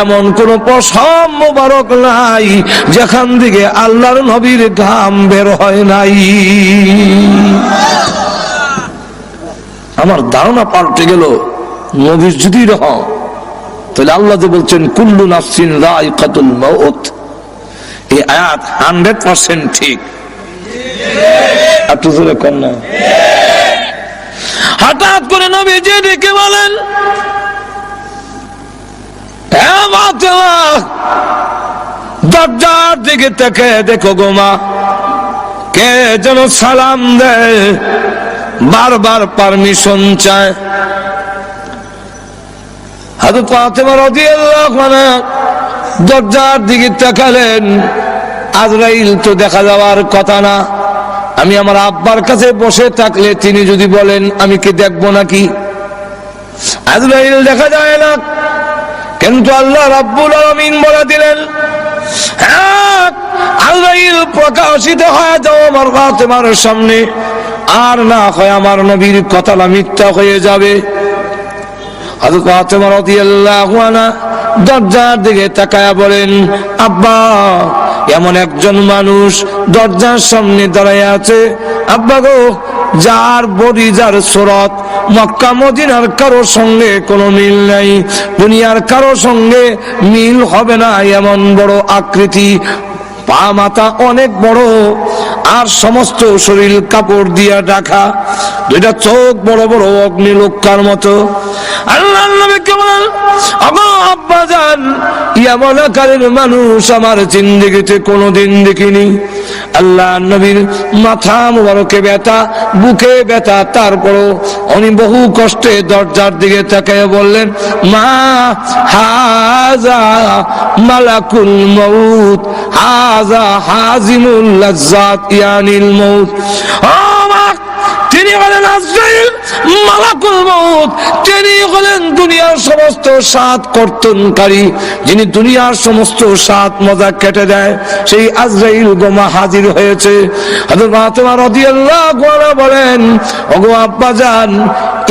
এমন কোন পশম মোবারক নাই যেখান থেকে আল্লাহর নবীর ঘাম বের হয় নাই। আমার ধারণা পাল্টে গেল। নবীর যদি রহম, তাহলে আল্লাহ যে বলছেন কুল্লু নাফসিন যায়িকাতুল মাউত, এই আয়াত 100% ঠিক। একটু জোরে কর না। হঠাৎ করে নবীজি ডেকে বলেন, হে ফাতেমা, দরজার দিকে তাকে দেখো গো মা, কে যেন সালাম দেয়, বারবার পারমিশন চায়। হযরত ফাতেমা রাদিয়াল্লাহু আনহা দরজার দিকে তাকালেন। আজরাইল তো দেখা যাওয়ার কথা না। আমি আমার আব্বার কাছে বসে থাকলে তিনি যদি বলেন আমি কি দেখবো নাকি? আজরাইল দেখা যায় না, কিন্তু আল্লাহ রাব্বুল আলামিন বলে দিলেন, হ্যাঁ আল্লাহর প্রকাশিত হয়ে যাও আমার ফাতেমার সামনে, আর না হয় আমার নবীর কথাটা মিথ্যা হয়ে যাবে। হযরত ফাতেমা রাদিয়াল্লাহু আনহা দরজার দিকে তাকায়া বলেন, আব্বা, এমন একজন মানুষ দরজার সামনে দাঁড়ায় আছে আব্বা গো, যার বডি, যার সুরত মক্কা মদিনার কারো সঙ্গে কোনো মিল নাই, দুনিয়ার কারো সঙ্গে মিল হবে না, এমন বড় আকৃতি, পা মাথা অনেক বড়, আর সমস্ত শরীর কাপড় দিয়া ঢাকা, দুইটা চোখ বড় বড় অগ্নিলোকার মতো। আল্লাহর নবী কেমন আব্বা জান, এমন আকারের মানুষ আমার জিন্দেগিতে কোনোদিন দেখিনি। আল্লাহর নবীর মাথা মুবারকে ব্যথা, বুকে ব্যথা, তারপরও উনি বহু কষ্টে দরজার দিকে তাকিয়ে বললেন, মা হাযা মালাকুল মউত হাযা হাজিমুল লাজ্জাত ইয়ানিল মউত। তিনি হলেন আজরাইল, মালাকুল মউত, তিনি হলেন দুনিয়ার সমস্ত স্বাদ কর্তনকারী, যিনি দুনিয়ার সমস্ত স্বাদ মজা কেটে দেয়, সেই আজরাইল গোমা হাজির হয়েছে। হযরত ফাতেমা রাদিয়াল্লাহু আনহা বলেন, ওগো আব্বা জান,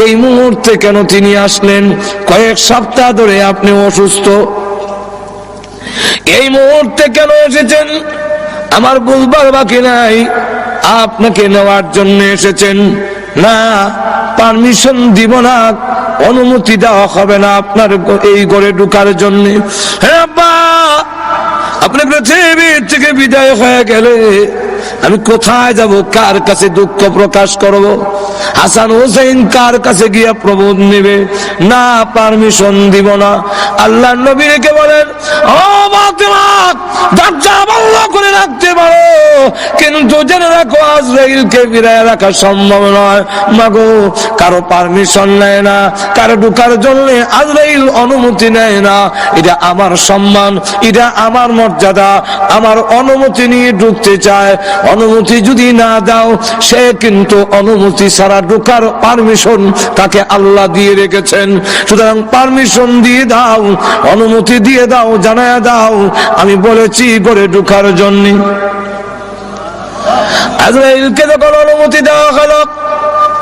এই মুহূর্তে কেন তিনি আসলেন? কয়েক সপ্তাহ ধরে আপনি অসুস্থ, এই মুহূর্তে কেন এসেছেন? আমার বুঝবার বাকি নাই, আপনাকে নেওয়ার জন্য এসেছেন। না, পারমিশন দিব না, অনুমতি দেওয়া হবে না আপনার এই ঘরে ঢোকার জন্য। হ্যাঁ আব্বা, আপনি পৃথিবী থেকে বিদায় হয়ে গেলে আমি কোথায় যাব? কার কাছে দুঃখ প্রকাশ করব? হাসান হুসাইন কার কাছে গিয়া প্রবোধ নেবে? না, পারমিশন দিব না। আল্লাহর নবী রেখে বলেন, ও ফাতেমা, দরজা বন্ধ করে রাখতে পারো, কিন্তু জেনে রাখো আজরাইলকে ফিরায় রাখা সম্ভব নয়। মাগো, কারো পারমিশন নেয় না, কারো ঢোকার জন্য আজরাইল অনুমতি নেয় না। এটা আমার সম্মান, এটা আমার মর্যাদা, আমার অনুমতি নিয়ে ঢুকতে চায়। অনুমতি যদি না দাও, সে কিন্তু অনুমতি ছাড়া ঢোকার পারমিশন তাকে আল্লাহ দিয়ে রেখেছেন। সুতরাং পারমিশন দিয়ে দাও, অনুমতি দিয়ে দাও, জানায়া দাও আমি বলেছি ঘরে ঢোকার জন্য। আজরাইলকে যখন অনুমতি দেওয়া হলো,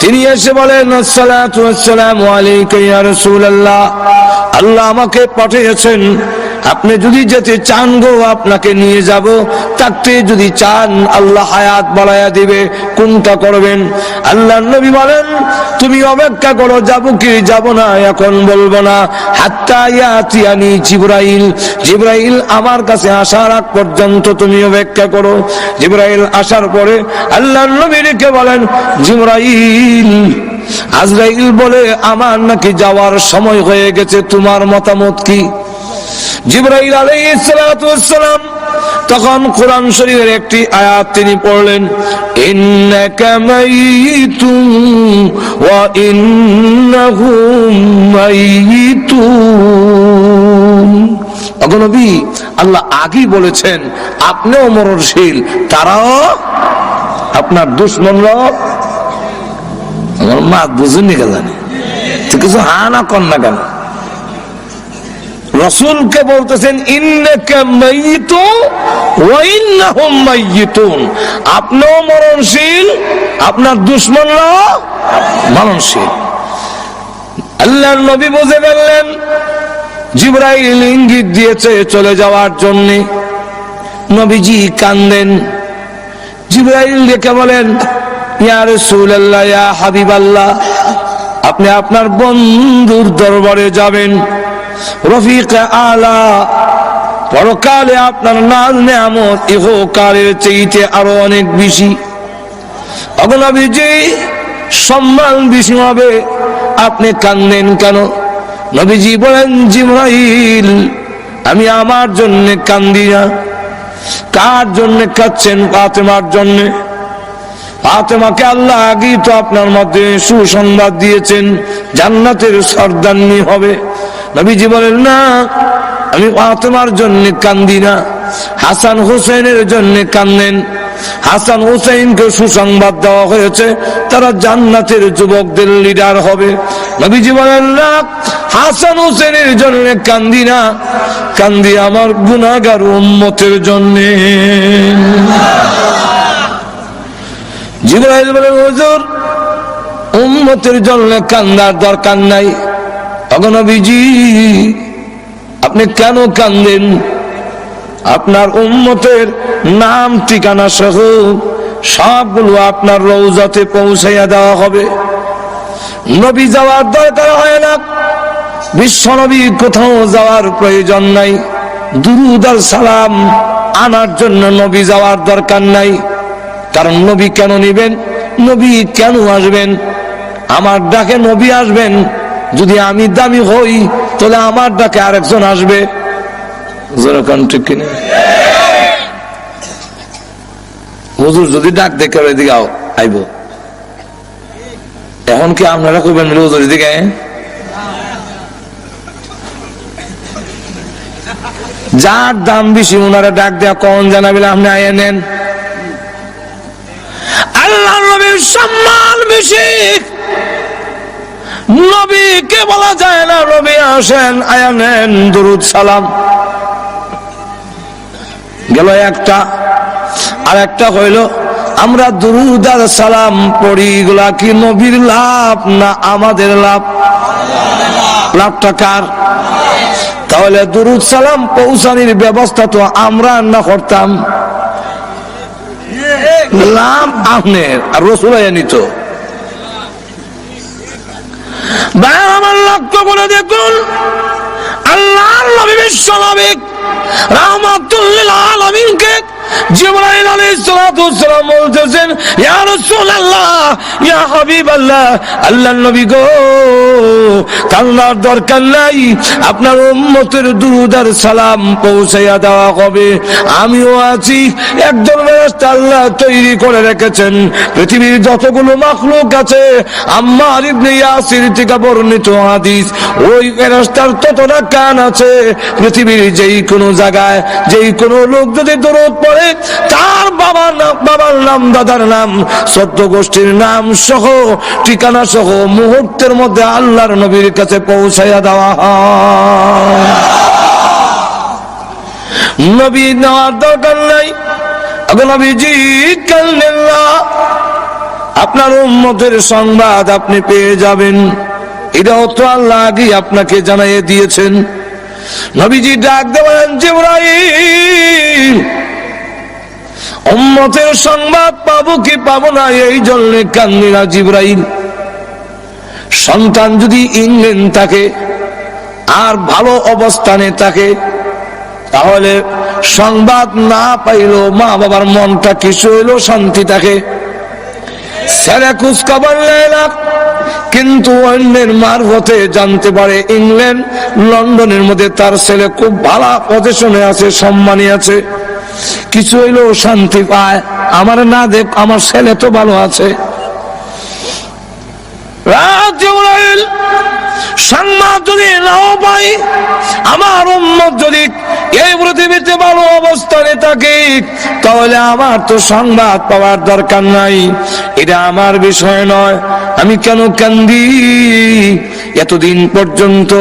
তিনি এসে বলেন, আসসালাতু ওয়াসসালামু আলাইকা ইয়া রাসূলুল্লাহ, আল্লাহ আমাকে পাঠিয়েছেন, আপনি যদি যেতে চান গো আপনাকে নিয়ে যাব, থাকতে যদি চান আল্লাহ হায়াত বাড়ায়া দিবে, কোনটা করবেন? আল্লাহর নবী বলেন, তুমি অপেক্ষা করো, যাব কি যাব না এখন বলবো না, হাত্তা ইয়াতিয়ানি জিবরাইল, জিবরাইল আমার কাছে আসার আগ পর্যন্ত তুমি অপেক্ষা করো। জিবরাইল আসার পরে আল্লাহর নবী রেখে বলেন, জিবরাইল, আজরাইল বলে আমার নাকি যাওয়ার সময় হয়ে গেছে, তোমার মতামত কি? জিবরাইল আলাইহিস সালাতু ওয়াস সালাম তখন কোরআন শরীফের একটি আয়াত তিনি পড়লেন, ইন্নাকা মাইয়িতুন ওয়া ইন্নাহুম মাইয়িতুন। ওগো নবী, আল্লাহ আগেই বলেছেন আপনিও মরণশীল, তারাও, আপনার দুশমনরাও। আমার মা বুঝুনি কেন জানি, ঠিক আছে, হা না কন না কেন? রাসূলকে বলতেছেন ইন্নাকা মাইয়িতুন ওয়া ইন্নাহুম মাইয়িতুন, আপনিও মরণশীল, আপনার দুশমনরাও মরণশীল। আল্লাহর নবী বুঝে ফেললেন জিবরাইল ইঙ্গিত দিয়েছে চলে যাওয়ার জন্য। নবীজি কান্দেন। জিবরাইল ডেকে বলেন, ইয়া রাসূলুল্লাহ, ইয়া হাবিবাল্লাহ, আপনি আপনার বন্ধুর দরবারে যাবেন, রফিক আলা, পরকালে আপনার নাজ নেয়ামত ইহকালের চাইতে আরো অনেক বেশি। নবীজি সম্মান বেশি হবে, আপনি কান্দেন কেন? নবীজি বলেন, জিবরাইল, আমি আমার জন্য কান্দি না। কার জন্য কাঁদছেন? ফাতেমার জন্য। ফাতেমাকে আল্লাহ আগেই তো আপনার মধ্যে সুসংবাদ দিয়েছেন, জান্নাতের সর্দারনি হবে। নবীজি বলেন, না, আমি ফাতেমার জন্য কান্দি না, হাসান হোসেনের জন্য কান্দেন। হাসান হুসাইনকে সুসংবাদ দেওয়া হয়েছে তারা জান্নাতের যুবকদের লিডার হবে। নবীজি বলেন না, হাসান হুসেনের জন্য কান্দি না, কান্দি আমার গুনাহগার উম্মতের জন্য। জিবরাইল বলেন, হুজুর উম্মতের জন্য কান্দার দরকার নাই। ওগো নবীজি আপনি কেন কান্দেন? আপনার উম্মতের নাম ঠিকানা সহ সবগুলো আপনার রওজাতে পৌঁছাইয়া দেওয়া হবে। নবী যাওয়ার দরকার হয় না, বিশ্ব নবী কোথাও যাওয়ার প্রয়োজন নাই, দুরূদ আর সালাম আনার জন্য নবী যাওয়ার দরকার নাই। কারণ নবী কেন নিবেন, নবী কেন আসবেন? আমার ডাকে নবী আসবেন। যদি আমি দামি হই তাহলে আমার ডাকে আরেকজন আসবে। ঠিক কিনা? হুজুর যদি ডাক দেখে এদিকে আইব, এখন কি আপনারা কইবেন হুজুর এদিকে? যার দাম বেশি ওনারা ডাক দেয়া কখন জানাবেন আপনি আইয়া নেন। আল্লাহ নবীর সম্মান বেশি, নবীকে বলা যায় না নবী আসেন আয়া নেন দুরূদ সালাম। গেল একটা। আর একটা হইল আমরা দুরূদ আর সালাম পড়ি, এগুলা কি নবীর লাভ না আমাদের লাভ? লাভটা কার? তাহলে দুরূদ সালাম পৌঁছানির ব্যবস্থা তো আমরা না করতাম, লাভ আপনার আর রাসূল নিত। ভাই আমার লক্ষ্য করে দেখুন, আল্লাহর নবী বিশ্ব নবী রাহমাতুল লিল আলামিনকে জিবরাইল আলাইহিস সালাতু ওয়াস সালাম বলতেছেন, ইয়া রাসূলুল্লাহ, ইয়া হাবিবাল্লাহ, আল্লাহর নবী গো কান্নার দরকার নাই, আপনার উম্মতের দুরূদ আর সালাম পৌঁছাইয়া দেওয়া হবে। আমিও আছি, একজন ফেরেশতা আল্লাহ তৈরি করে রেখেছেন। পৃথিবীর যতগুলো মাখলুক আছে, আম্মার ইবনে ইয়াসির থেকে বর্ণিত হাদিস, ওই ফেরেশতার ততটা কান আছে। পৃথিবীর যেই কোনো জায়গায় যেই কোনো লোক যদি দরুদ পড়ে, তার বাবার নাম দাদার নাম 14 গোষ্ঠীর নাম সহ ঠিকানা সহ মুহূর্তের মধ্যে আল্লাহর নবীর কাছে পৌঁছাইয়া দেওয়া হয়। নবী নেওয়ার দরকার নাই। নবীজি কান্দেন না, আপনার উম্মতের সংবাদ আপনি পেয়ে যাবেন। এটাও তো আল্লাহ আগে আপনাকে জানাইয়ে দিয়েছেন। নবীজি ডাক দেবেন, জিবরাইল উম্মতের সংবাদ পাবো কি পাবো না এই জন্য কান্দি না জিবরাইল। সন্তান যদি ইংল্যান্ড থাকে আর ভালো অবস্থানে থাকে, তাহলে সংবাদ না পাইলো মা বাবার মনটা কিছু হইলো শান্তি থাকে। ছেলে খোঁজ খবর নেয় না, কিন্তু অন্যের মারফতে জানতে পারে ইংল্যান্ড লন্ডনের মধ্যে তার ছেলে খুব ভালো পজিশনে আছে, সম্মানী আছে, কিছু হইলেও শান্তি পায়। আমার না দেখ, আমার ছেলে তো ভালো আছে। সংবাদ যদি নাও পাই, আমার উম্মত যদি এই পৃথিবীতে ভালো অবস্থানে থাকে, তাহলে আমার তো সংবাদ পাওয়ার দরকার নাই। এটা আমার বিষয় নয়। আমি কেন কান্দি? এতদিন পর্যন্ত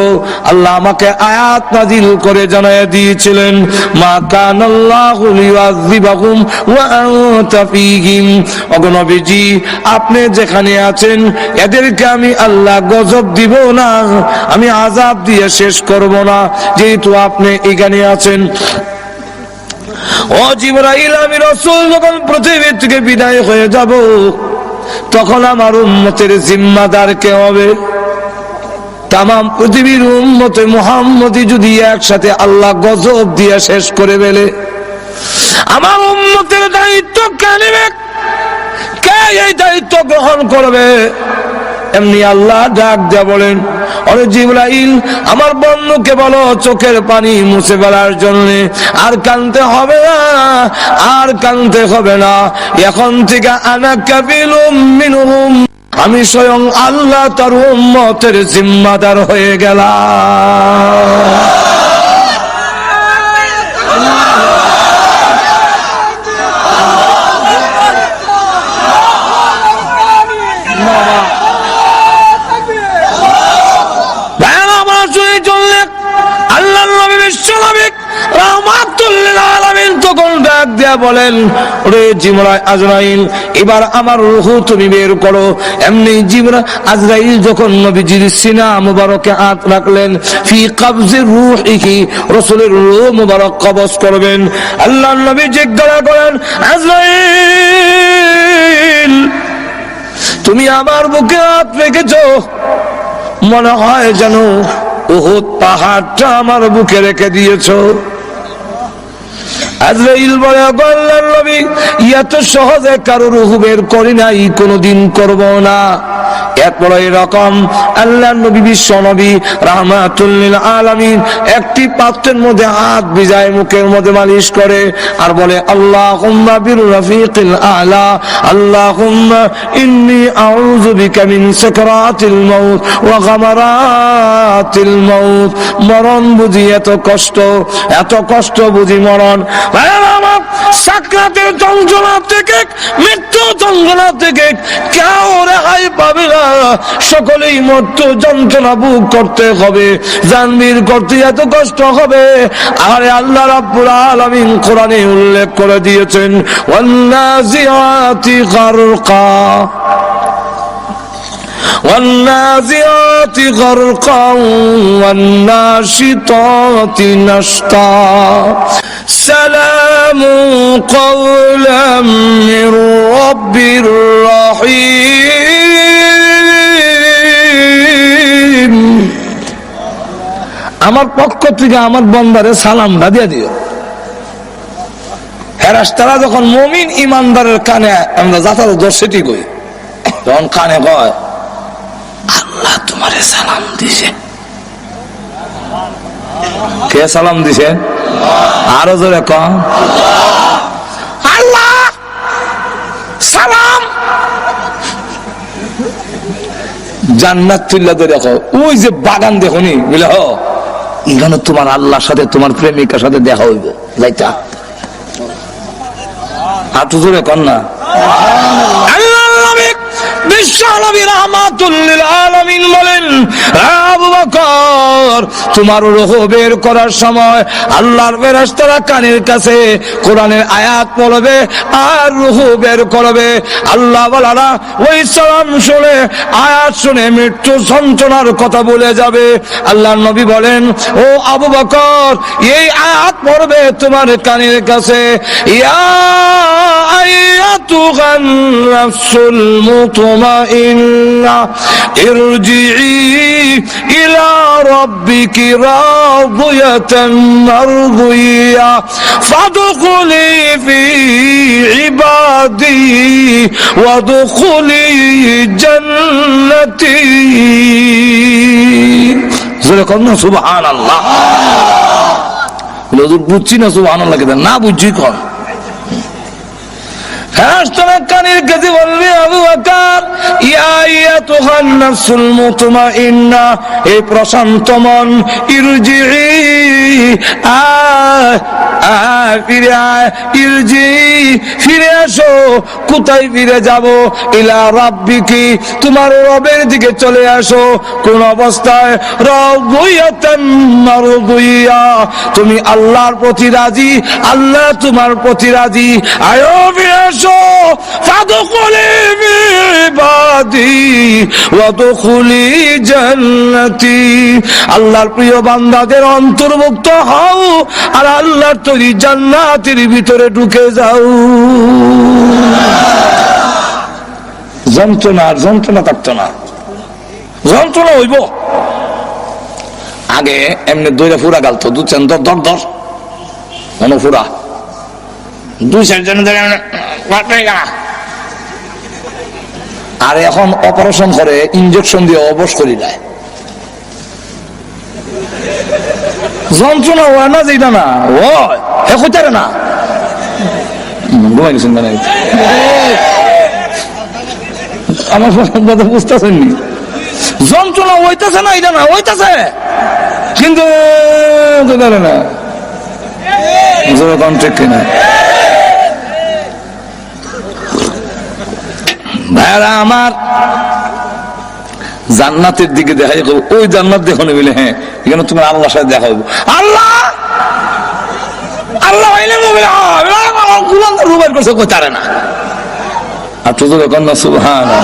আল্লাহ আমাকে আয়াত নাযিল করে জানায়া দিয়েছিলেন, মা কানাল্লাহু লিয়ুযিবাহুম ওয়া আনতা ফীহিম। ওগো নবীজি আপনি যেখানে আছেন এদেরকে আমি আল্লাহ গজব দিব না, আমি আযাব দিয়ে শেষ করব না, যেহেতু আপনি এখানে আছেন। ও জিবরাইল, আমি রাসূল যখন পৃথিবী থেকে বিদায় হয়ে যাব, তখন আমার উম্মতের জিম্মাদার কে হবে? তামাম পৃথিবীর উম্মতে মুহাম্মদী যদি একসাথে আল্লাহ গজব দিয়ে শেষ করে ফেলে, আমার উম্মতের দায়িত্ব কে নেবে? কে এই দায়িত্ব গ্রহণ করবে? এমনি আল্লাহ ডাক দিয়ে বলেন, ওরে জিবরাইল, আমার বন্ধুকে বলো চোখের পানি মুছে ফেলার জন্য। আর কাঁদতে হবে না, আর কাঁদতে হবে না। এখন থেকে আনা কাবিলুম মিনহুম, আমি স্বয়ং আল্লাহ তার উম্মতের জিম্মাদার হয়ে গেলাম। রাহমাতুল লিল আলামিন তখন ডাক দিয়া বলেন, ওরে জিবরাইল আজরাইল, এবার আমার রূহ তুমি বের করো। এমনি জিবরাইল আজরাইল যখন নবীজির সিনা মুবারকে হাত রাখলেন, ফি কবজির রূহিহি, রাসূলের রূহ মুবারক কবজ করবেন। আল্লাহর নবী জিজ্ঞাসা করেন, আজরাইল তুমি আমার বুকে হাত রেখেছো, মনে হয় যেন উহুদ পাহাড়টা আমার বুকে রেখে দিয়েছো। আজরাইল বলে, আল্লাহর নবী এত সহজে কারো রূহ বের করি নাই, কোনদিন করব না। এরপর এরকম আল্লাহর নবী বিশ্ব নবী রাহমাতুল লিল আলামিন একটি পাত্রের মধ্যে হাত ভিজায় মুখের মধ্যে মালিশ করে আর বলে, আল্লাহুম্মা বির রাফিকিল আলা, আল্লাহুম্মা ইন্নী আউযু বিকা মিন সাকরাতিল মাউত ওয়া গামারাতিল মাউত। মরণ বুঝি এত কষ্ট বুঝি মরণ। সাকরাতের যন্ত্রণা থেকে, মৃত্যু যন্ত্রণা থেকে কেউ রেহাই পাবে না, সকলেই মৃত্যু যন্ত্রণা ভোগ করতে হবে, জানবীর করতে এত কষ্ট হবে। আরে আল্লাহ রাব্বুল আলামিন কোরআনে উল্লেখ করে দিয়েছেন, ওয়ান্নাজিআতি গারকা والنازعات غرقا والناشطات نشطا سلام قولا من رب رحيم। আমার পক্ষ থেকে আমার বন্দারে সালামটা দিয়ে দিও। ফেরেশতারা যখন মুমিন ইমানদারের কানে, আমরা যাতার দর্শটি কই, যখন কানে কয় আল্লাহ তোমারে সালাম দিছে, কে সালাম দিছে? আরো জোরে কম, আল্লাহ সালাম। জান্নাত তুল্লা তো দেখো, ওই যে বাগান দেখো নি বুঝলে, এখানে তোমার আল্লাহর সাথে তোমার প্রেমিকার সাথে দেখা হইবে, যাইতা আটু জোরে কন না। বিশ্বনবী রাহমাতুল লিল আলামিন বলেন, আবু বকর তোমার রূহ বের করার সময় আল্লাহর ফেরেশতারা কানের কাছে কোরআনের আয়াত পড়বে আর রূহ বের করবে। আল্লাহ ওয়ালারা ওই সালাম শুনে, আয়াত শুনে মৃত্যু যন্ত্রণার কথা বলে যাবে। আল্লাহর নবী বলেন, ও আবু বকর এই আয়াত পড়বে তোমার কানের কাছে, ইয়া আইয়াতুহান নাফসুল মুতমাইন্না ইরজিই ইলা রাব্বিকি রাদিয়াতান মারদিয়া ফাদখুলি ফি ইবাদি ওয়াদখুলি জান্নাতি। জোরে কর না সুবহানাল্লাহ। হুজুর বুঝছি না সুবহানাল্লাহ কেন না বুঝছি কর। কানের কাছে বলবে, আবু বকর ইয়া আইয়াতুহান নাফসুল মুতমাইন্না, এই প্রশান্ত মন, ইরজিই ফিরে আয়, ইরজিই ফিরে আসো। কোথায় ফিরে যাব? ইলা রাব্বিকি, তোমার রবের দিকে চলে আসো। কোন অবস্থায়? রাদিয়াতান মারদিয়া, তুমি আল্লাহর প্রতি রাজি, আল্লাহ তোমার প্রতি রাজি। আয়ো ফিরে আসো, ফাদখুলি ফি ইবাদি ওয়াদখুলি জান্নাতি, আল্লাহর প্রিয় বান্দাদের অন্তর্ভুক্ত হও আর আল্লাহর তৈরি জান্নাতের ভিতরে ঢুকে যাও। যন্ত্রণা থাকতো না, যন্ত্রণা হইব। আগে এমনি দইরা ফুরা গালতো, দু চান দর ফুরা, দুই চারজন আর এখন অপারেশন করে ইনজেকশন দিয়ে অবশ করি দেয়। যন্ত্রণা হয় না, যেটা না হইতারে না। ঘুমাই গেছেন মানে আমার কথা বুঝতেছেন নি? যন্ত্রণা হইতেছে না, এটা না হইতেছে, কিন্তু না ঠিক কিনা ভাইরা আমার? জান্নাতের দিকে দেখা যাবে, ওই জান্নাত দেখো না বলে, হ্যাঁ এখানে তোমার আল্লাহর সাথে দেখা হবে। আল্লাহ করছে কই তারে না। আর তো যখন না সুবহানাল্লাহ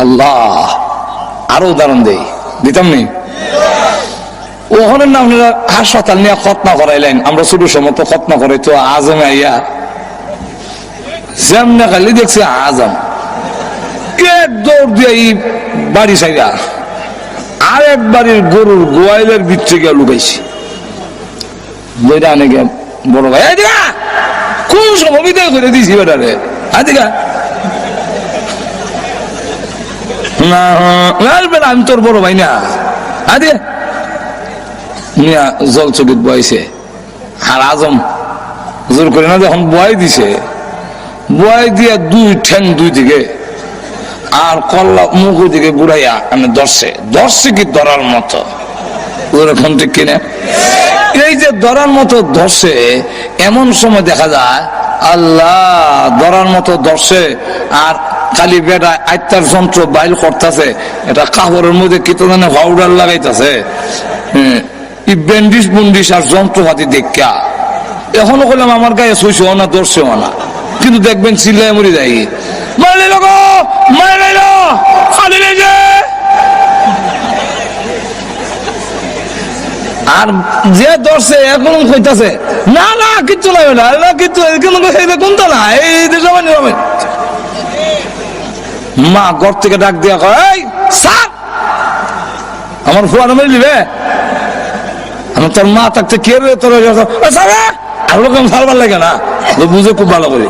আল্লাহ। আরো উদাহরণ দিতাম নি ওখানে না আপনারা হাসপাতাল নিয়ে খতনা করাইলেন, আমরা ছোট সময় তো খতনা করাই তো আজমে আইয়া যেমনে খালি দেখছি আজম এক দৌড় দিয়ে বাড়ি সাইয়া আরেক বাড়ির গরুর গোয়াইলের ভিতরে গিয়ে লুকাইছি। বইটা আনে গে বড় ভাই দিকা কোন সময় বিদায় করে দিয়েছি বেটারে আদিকা না আমি তোর বড় ভাই না আদিকা মিয়া জল চকিত বয়সে। আর আজম জোর করে না যখন বয় দিছে বয় দিয়া দুই ঠ্যাং দুই দিকে আর কল্লা মুখ দিকে বুড়াইয়া আমি ধরছে কি ধরার মতো ওরকম ঠিক কিনা। এই যে ধরার মতো ধরছে এমন সময় দেখা যায় আল্লাহ ধরার মতো ধরছে আর খালি বেটা আত্মার যন্ত্র বাইল করতেছে, এটা কাপড়ের মধ্যে কি তো জানে পাউডার লাগাইতেছে, ব্যান্ডিস বন্ডিস আর যন্ত্রপাতি দেখা এখনো করলাম আমার গায়ে সইছেও না ধরছেও না, কিন্তু দেখবেন চিল্লাই মরি যাই মারলে লোক মারলে খালি লেগে। আর যে ধরছে এখন কইতাছে না না কিচ্ছু লাগবে না কিচ্ছু কোনটা না এই মা ঘর থেকে ডাক দিয়া কয় স্যার আমার ফুয়ানো মেরে দিবে। আমি তোর মা থাকতে কে রে তোর আর রকম সারবার লাগে না বুঝে খুব ভালো করে।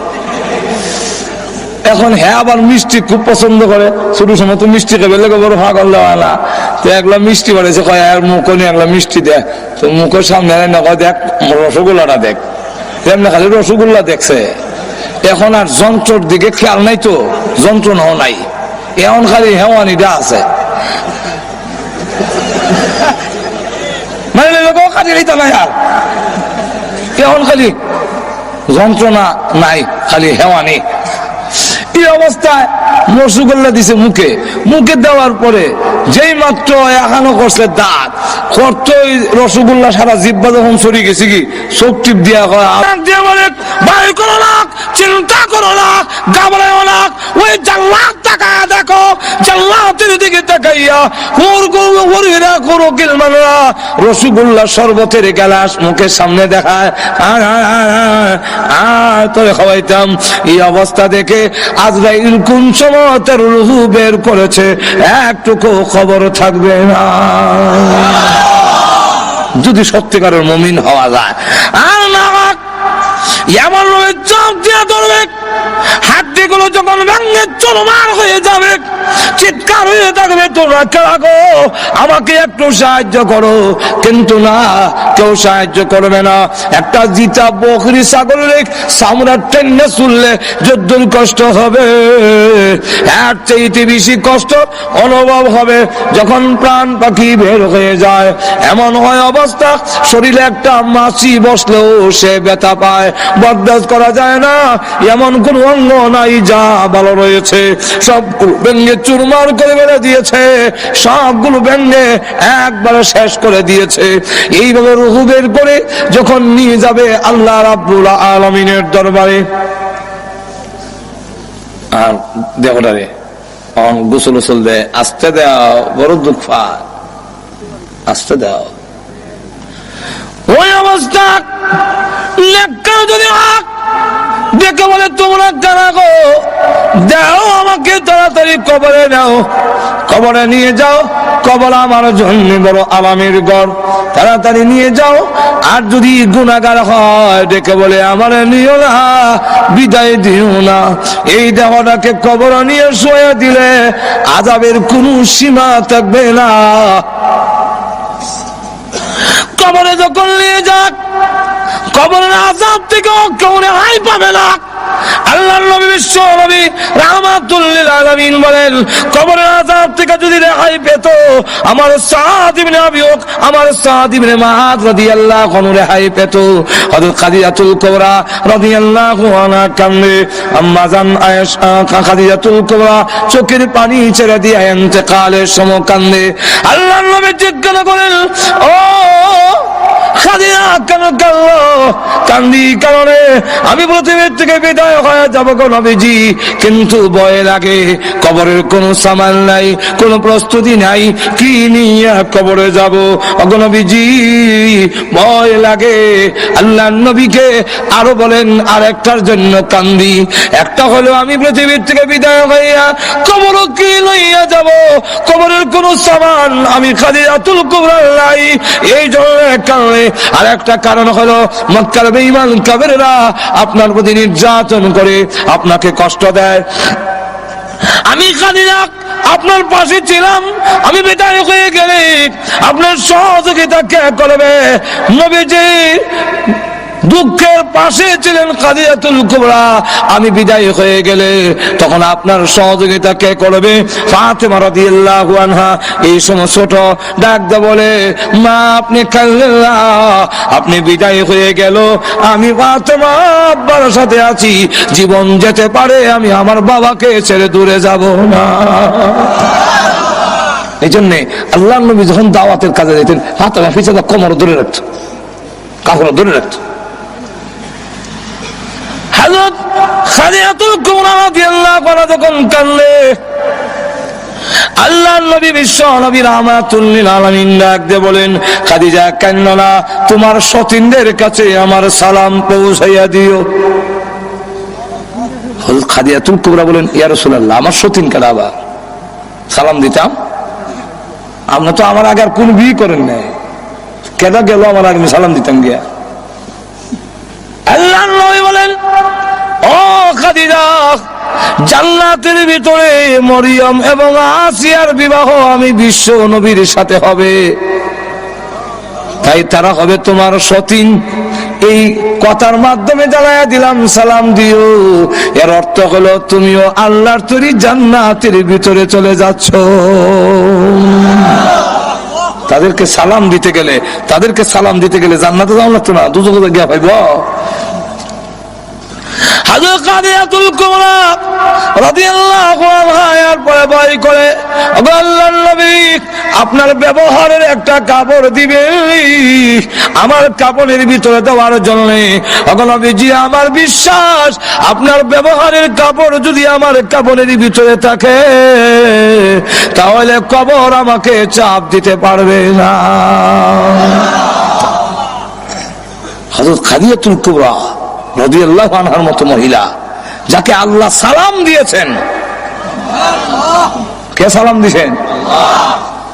এখন হ্যাঁ আবার মিষ্টি খুব পছন্দ করে, ছোট সময় তো মিষ্টি খাবে লেগে বড় পাগল দেওয়া না, তো একলা মিষ্টি বাড়িয়েছে কয় আর মুখ নিয়ে একলা মিষ্টি দেয়, তো মুখের সামনে না কয় দেখ রসগোল্লাটা দেখ, তেমনি খালি রসগোল্লা দেখছে। এখন আর যন্ত্রর দিকে খেয়াল নাই, তো যন্ত্রণাও নাই, এখন খালি হেওয়ানিটা আছে। মানে খালি এইটা নাই আর এখন খালি যন্ত্রণা নাই, খালি হেওয়ানি। এই অবস্থায় রসগোল্লা দিছে মুখে, মুখে দেওয়ার পরে যেই মাত্র এখানো করছে দাঁত করতো রসগোল্লা সারা জিব্বা যখন সরি গেছে কি চোখ টিপ দিয়া বলে ভয় করো না, চিন্তা করো না, ঘাবড়াও না, ওই জান্নাত তাকায়া দেখো, জান্নাতের দিকে তাকাইয়া করো কিলমানরা রসগোল্লা শরবতের গ্লাস মুখের সামনে দেখায় তোরে খাওয়াইতাম। এই অবস্থা দেখে আজরাইল কোন সময় তার রূহ বের করেছে একটুকু খবর থাকবে না, যদি সত্যিকারের মুমিন হওয়া যায়। আর না এমন চাপ দিয়া ধরবে, হাড্ডিগুলো যখন ভেঙে চুরমার হয়ে যাবে, চিৎকার হয়ে থাকবে তোমরা গো আমাকে একটু সাহায্য করো, কিন্তু না কেউ সাহায্য করবে না। একটা জিতা বকরি ছাগলের চামড়া টেনে চুললে যদ্দুর কষ্ট হবে, এর চাইতে বেশি কষ্ট অনুভব হবে যখন প্রাণ পাখি বের হয়ে যায়। এমন হয় অবস্থা শরীরে একটা মাছি বসলেও সে ব্যথা পায়, বরদাস্ত করা যায় না। এমন কোন অঙ্গ নাই যা ভালো রয়েছে, সবগুলো ভেঙে চুরমার করে বেড়ে দিয়েছে, সবগুলো ভেঙে একবারে শেষ করে দিয়েছে। এইভাবে রূহ বের করে যখন নিয়ে যাবে আল্লাহ রাব্বুল আলামিনের দরবারে, আর দেহটারে গোসল গোসল দেয়, আস্তে দাও, বড় দুঃখ পায়, আস্তে দাও। ওই অবস্থা যদি দেখে বলে তোমরা জানা গো দাও আমাকে তাড়াতাড়ি কবরে নাও, কবরে নিয়ে যাও, কবর আমার জন্য বড় আরামের ঘর, তাড়াতাড়ি নিয়ে যাও। আর যদি গুনাহগার হয় ডেকে বলে আমার নিও না, বিদায় দিও না। এই দেহটাকে কবর নিয়ে শুয়ে দিলে আযাবের কোনো সীমা থাকবে না। কবরে যখন নিয়ে যাক কবরের আযাব থেকে কেউ রেহাই পাবে না। আল্লাহর নবী বিশ্ব নবী রাহমাতুল লিল আলামিন বলেন কবরের আযাব থেকে যদি রেহাই পেত আমার সাদ ইবনে আবি ওয়াক, আমার সাদ ইবনে মুআয রাদিয়াল্লাহু আনহু রেহাই পেত। হযরত খাদিজাতুল কুবরা রাদিয়াল্লাহু আনহা কান্দে, আম্মা জান আয়েশা খাদিজাতুল কুবরা চোখের পানি ছেড়ে দিয়ে ইন্তেকালের সময় কান্দে। আল্লাহর নবী জিজ্ঞাসা করেন ও খাদিজা কেন কাঁদলো? কান্দি কারণে আমি পৃথিবীর থেকে বিদায় হয়ে যাব গো নবীজি, কিন্তু ভয় লাগে, কবরের কোনো সামান নাই, কোনো প্রস্তুতি নাই, কি নিয়ে কবরে যাব গো নবীজি, ভয় লাগে। আল্লাহ নবীকে আরো বলেন আর একটার জন্য কান্দি, একটা হলো আমি পৃথিবীর থেকে বিদায় হইয়া কবর কি লইয়া যাব, কবরের কোন সামান আমি খাদিজাতুল কুবরা নাই, এই জন্য কারণে। আর একটা কারণ হলো মক্কার বেঈমান কাফেররা আপনার প্রতি নির্যাতন করে, আপনাকে কষ্ট দেয়। আমি খাদিজা আপনার পাশে ছিলাম, আমি বিদায় হয়ে গেলে আপনার সহযোগিতা কে করবে? নবীজি দুঃখের পাশে ছিলেন খাদিজাতুল কুবরা, আমি বিদায় হয়ে গেলে তখন আপনার সহযোগিতা কে করবে? ফাতেমা রাদিয়াল্লাহু আনহা এই সময় ছোট ডাক দে বলে, মা আপনি কাঁদলেন না, আপনি বিদায় হয়ে গেল, আমি ফাতেমা আব্বার সাথে আছি, জীবন যেতে পারে আমি আমার বাবাকে ছেড়ে দূরে যাব না। এই জন্যে আল্লাহ নবী যখন দাওয়াতের কাজে যেতেন ফাতেমা পিছনে কোমর ধরে রাখত, কাপড় ধরে রাখত। হযরত খাদিজাতুল কুবরা রাদিয়াল্লাহু আনহা যখন কাঁদলে আল্লাহর নবী বিশ্ব নবী রাহমাতুল লিল আলামিন ডাক দিয়ে বলেন, খাদিজা কাঁদো না, তোমার সতীনদের কাছে আমার সালাম পৌঁছাইয়া দিও। হযরত খাদিজাতুল কুবরা বলেন, ইয়া রাসূলুল্লাহ আমার সতীন কারা আবার সালাম দিতাম? আপনি তো আমার আগে আর কোন বিয়ে করেন নাই, কেডা গেল আমার আগে সালাম দিতাম গিয়া? আল্লাহর নবী বলেন, ও খাদিজা, জান্নাতের ভিতরে মরিয়ম এবং আসিয়ার বিবাহ আমি বিশ্ব নবীর সাথে হবে, তাই তারা হবে তোমার সতীন। এই কথার মাধ্যমে জানাইয়া দিলাম সালাম দিও, এর অর্থ হলো তুমিও আল্লাহর তৈরি জান্নাতের ভিতরে চলে যাচ্ছ। তাদেরকে সালাম দিতে গেলে জান্নাতে যাও লাগতো না, দুজকে গিয়া পাইব। হযরত খাদিজাতুল কুবরা রাদিয়াল্লাহু আনহা এরপরে ভয় করে, আল্লাহর নবী আপনার ব্যবহারের একটা কাপড় দিবে আমার কাপড়ের ভিতরে দেওয়ার জন্য। নবীজি আমার বিশ্বাস আপনার ব্যবহারের কাপড় যদি আমার কাপড়ের ভিতরে থাকে তাহলে কবর আমাকে চাপ দিতে পারবে না। হযরত খাদিজাতুল কুবরা রাদিয়াল্লাহু আনহার মতো মহিলা যাকে আল্লাহ সালাম দিয়েছেন, কে সালাম দিয়েছেন?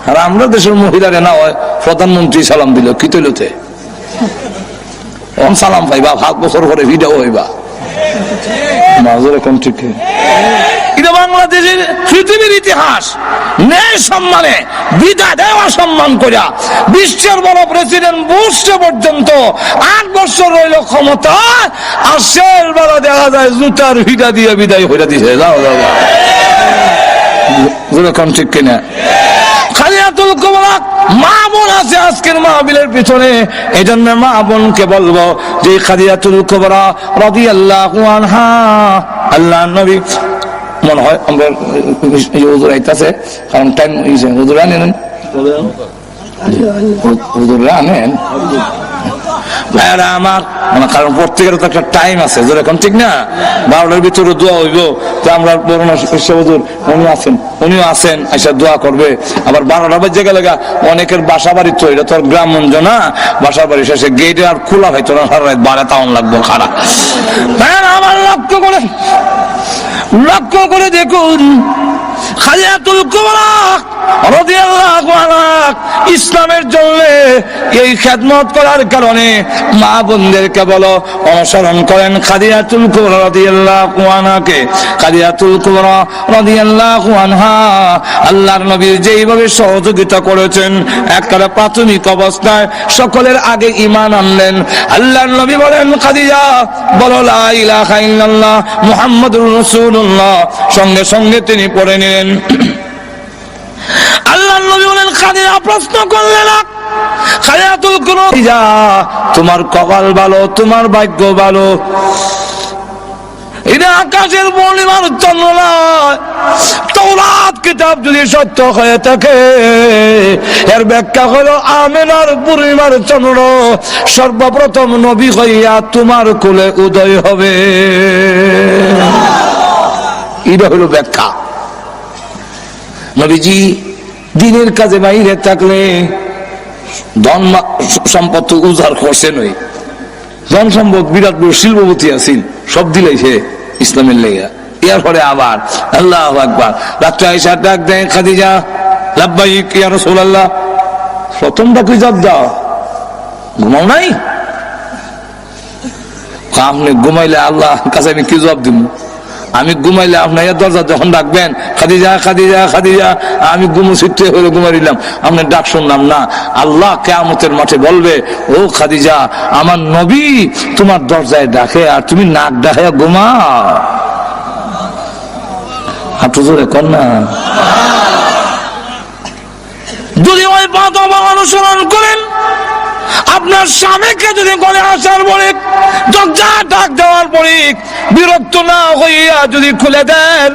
আর আমরা দেশের মহিলারে না হয় প্রধানমন্ত্রী সালাম দিল কি তৈলতে সালাম পাইবা 7 বছর পরে ভিডিও হইবা এখন ঠিক। এটা বাংলাদেশের পৃথিবীর ইতিহাস, ন্যায় সম্মানে বিদায় দেওয়া সম্মান করিয়া বিশ্বের বড় প্রেসিডেন্ট বুশ পর্যন্ত 8 বছর রইল ক্ষমতা, আর শেষ বেলা দেখা যায় জুতার ভিড়া দিয়ে বিদায় করে দিছে। যাও এখন ঠিক কিনা? খাদিজাতুল কুবরা মা বোন আছে আজকের মাহফিলের পিছনে, এই জন্য মা বোনকে বলবো যে খাদিজাতুল কুবরা রাদিয়াল্লাহু আনহা আল্লাহর নবী মনে হয় আমরা হুজুর আইতাছে, কারণ টাইম হুজুর আনেন আমার মানে, কারণ প্রত্যেকের তো একটা টাইম আছে, এখন ঠিক না? 12টার ভিতরে দোয়া হইব, তো আমরা হুজুর উনিও আছেন আইসা দোয়া করবে। আবার 12টা বাজে গেলে অনেকের বাসা বাড়ি তো, এটা তো আর গ্রামগঞ্জ না, বাসা বাড়ি শেষে গেটে আর খোলা হয়তো না, সারা রাত 12 টাউন লাগবো খারাপ। আমার লক্ষ্য করে দেখুন খাদিজাতুল কুবরা রাদিয়াল্লাহু আনহা ইসলামের জন্য এই খেদমত করার কারণে মা বোনদেরকে বলো অনুসরণ করেন খাদিজাতুল কুবরা রাদিয়াল্লাহু আনহাকে। খাদিজাতুল কুবরা রাদিয়াল্লাহু আনহা আল্লাহর নবী যেইভাবে সহযোগিতা করেছেন, একবারে প্রাথমিক অবস্থায় সকলের আগে ঈমান আনলেন। আল্লাহর নবী বলেন, খাদিজা বলো লা ইলাহা ইল্লাল্লাহ মুহাম্মাদুর রাসূলুল্লাহ, সঙ্গে সঙ্গে তিনি পড়ে নিলেন। আল্লাহর নবী বলেন, খাদিজা প্রশ্ন করলেন, খাদিজাতুল কুবরা তোমার কপাল ভালো, তোমার ভাগ্য ভালো, এটা আকাশের পূর্ণিমার চন্দ্র নয়। তাওরাত কিতাব যদি সত্য হয়ে থাকে, এর ব্যাখ্যা হলো আমিনার পূর্ণিমার চন্দ্র সর্বপ্রথম নবী হইয়া তোমার কোলে উদয় হবে। এটা হলো ব্যাখ্যা। নবীজি দিনের কাজে বাইরে থাকলে ধন সম্পদ উজাড় করছে নই, ধন সম্পদ বিরাট বড় শিল্পপতি আছেন, সব দিলেছে ইসলামের লেগা। এরপরে আবার আল্লাহু আকবার, রাত্রে আয়েশা ডাক দেয়, খাদিজা লাব্বাইক ইয়া রাসূলুল্লাহ। প্রথম ডাক জবাব দাও, ঘুমাও নাই? আপনি ঘুমাইলে আল্লাহ কাছে আমি কি জবাব দিব? আমি ঘুমাইলে আপনার দরজা যখন ডাকবেন, খাদিজা খাদিজা খাদিজা, আমি ঘুমো ছুটতে হলে ঘুমাইলাম, আপনার ডাক শুনলাম না। আল্লাহ কিয়ামতের মাঠে বলবে, ও খাদিজা, আমার নবী তোমার দরজায় ডাকে আর তুমি নাক ডাকে ঘুমাও। হাঁটু জোরে কর না। যদি ওই বাবা অনুসরণ করেন, আপনার স্বামীকে যদি ঘরে আসার পরে দরজা ডাক দেওয়ার পরে বিরক্ত না হইয়া যদি খুলে দেন,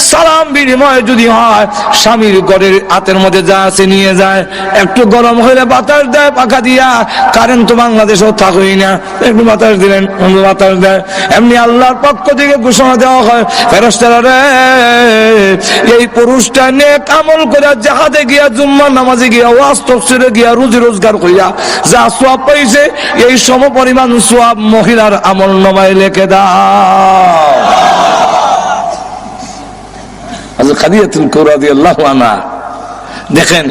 সালাম বিনিময় যদি হয়, স্বামীর ঘরের হাতের মধ্যে যা আছে নিয়ে যায়, একটু গরম হইলে বাতাস দেয় পাখা দিয়া, কারেন্ট তো বাংলাদেশেও থাকই না, একটু বাতাস দিলেন, বাতাস দেয়। এমনি আল্লাহর পক্ষ থেকে ঘোষণা দেওয়া হয়, ফেরেশতারা রে, এই পুরুষটা নেক আমল করে জাহাজে গিয়া, জুম্মার নামাজে গিয়া, ওয়াজ তাফসীরে গিয়া, রুজি রোজগার কইরা যা সওয়াব পাইছে, এই সমপরিমাণ সওয়াব মহিলার আমল নামায় লিখে দাও। হযরত খাদিজাতুল কুবরা রাদিয়াল্লাহু আনহা দেখেন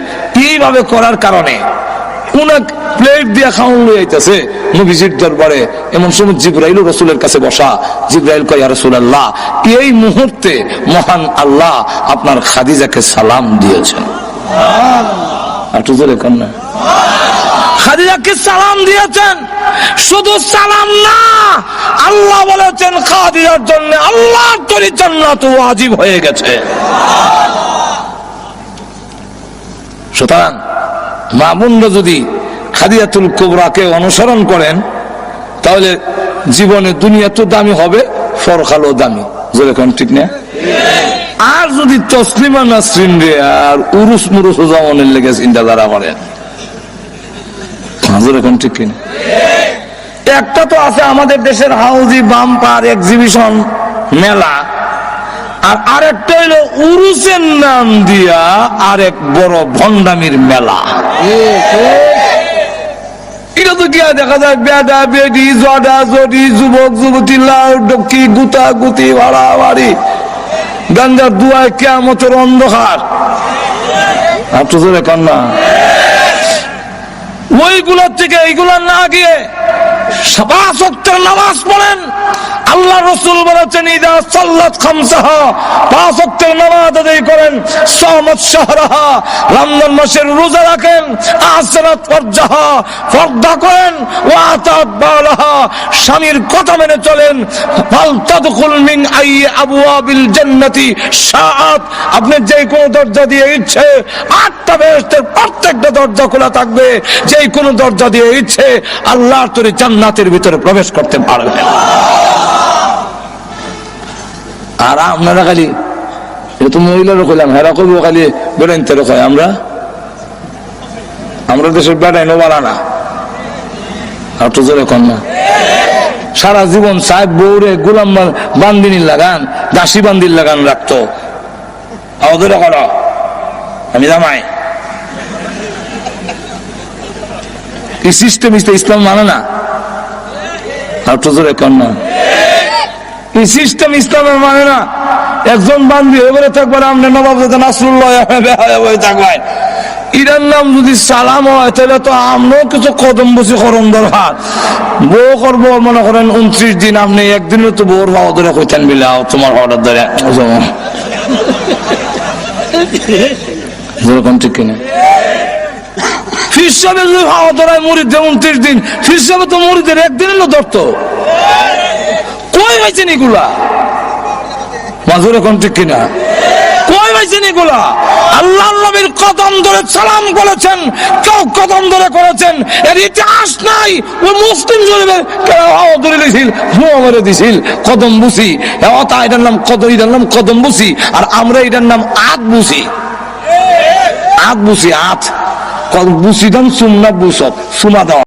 এইভাবে করার কারণে উনাক প্লেট দিয়া খাওয়ান লই আইতাছে নবীজির দরবারে। এমন সময় জিবরাইল রাসূলের কাছে বসা। জিবরাইল কয়, ইয়া রাসূলুল্লাহ, এই মুহূর্তে মহান আল্লাহ আপনার খাদিজাকে সালাম দিয়েছেন। সুবহানাল্লাহ। আর জোরে কর না। খাদিজাকে সালাম দিয়েছেন। শুধু সালাম না, আল্লাহ বলেছেন খাদিজার জন্য আল্লাহর তৈরি জান্নাত ওয়াজিব হয়ে গেছে। সুতরাং মা বোনরা যদি খাদিজাতুল কুবরাকে অনুসরণ করেন, তাহলে জীবনে দুনিয়া তো দামি হবে, পরকালও দামি। যেরকম ঠিক না? আর যদি তসলিমা নাসরিন রে আর উরুস মুরুস জামানের লেগে চিন্তা ধারা করেন, যেরকম ঠিক কিনা? একটা তো আছে আমাদের দেশের হাউজি বাম্পার এক্সিবিশন মেলা, আর আরেকটা হইল উরুসের নাম দিয়া আরেক বড় ভণ্ডামির মেলা। এটা তো গিয়া দেখা যায় বেডা বেডি, জডা জডি, যুবক যুবতী, লাউ ডকি, গুতা গুতি, বাড়াবাড়ি, গাঞ্জার দুয়ায় কিয়ামতের অন্ধকার। আপনি তো দেখেন না, ওইগুলোর থেকে এইগুলা না গিয়ে 5 ওয়াক্তের নামাজ পড়েন। আল্লাহ রাসূল বলেছেন, ইদা সাল্লাত খামসাহা, 5 ওয়াক্তের নামাজ আদায় করেন। সামাত শাহরাহা, রমজান মাসের রোজা রাখেন। আসরাত ফারজাহা, পর্দা করেন। ওয়া আতাত বালাহা, স্বামীর কথা মেনে চলেন। ফাল তাদখুল মিন আই আবওয়াবিল জান্নাতি শাআত, আপনি যে কোন দরজা দিয়ে ইচ্ছে 8টা বেহেশতের প্রত্যেকটা দরজা খোলা থাকবে, যে কোন দরজা দিয়ে ইচ্ছে আল্লাহর তৈরি জান্নাতের ভিতরে প্রবেশ করতে পারবেন। আর আপনারা খালি এত মহিলারও কইলাম, হেরা করবো খালি বেড়াইতে রোখায়। আমরা দেশের বেড়াই নোবালা না। আর তো জোরে কন না। সারা জীবন সাহেব বউরে গোলাম বান্দিনীর লাগান, দাসী বান্দির লাগান রাখতো। ওদের করো, আমি জামাই। এই সিস্টেম ইসলাম মানে না। আর তো জোরে কন না। এই সিস্টেম ইসলামের মানে না। একজন বান্দি এবারে থাকবেন, আপনি নবাব নাসরুল্লাহ থাকবেন, ইরার নাম যদি সালাম হয়, তাহলে তো আমরাও কিছু কদম বসি করম দরকার। বউ করবো মনে করেন 29 দিন, আপনি একদিনও তো বউর ভাও ধরে কইতেন বিলাও তোমার অর্ডার ধরে, যেরকম ঠিক কিনা? ফির সাহেবের যদি ভাও ধরায় মুড়িদের 29 দিন, ফির সাহেব তো মুড়িদের একদিনই ধরতো। কই হয়েছেন এগুলা? মাজুর এখন ঠিক কিনা? কই পাইছেন এগুলা? আল্লাহ নবীর কদম ধরে সালাম করেছেন, কেউ কদম ধরে করেছেন, এর ইতিহাস নাই। ওই মুসলিম শরীফের কেউ ধরে দিছিল, ধরে দিছিল কদম বুসি, এটার নাম কদম, এটার নাম কদম বুসি, আর আমরা এটার নাম আত বুসি। আত বুসি, আত বুসি দাম সুমনা বুসত, সুমা দেওয়া।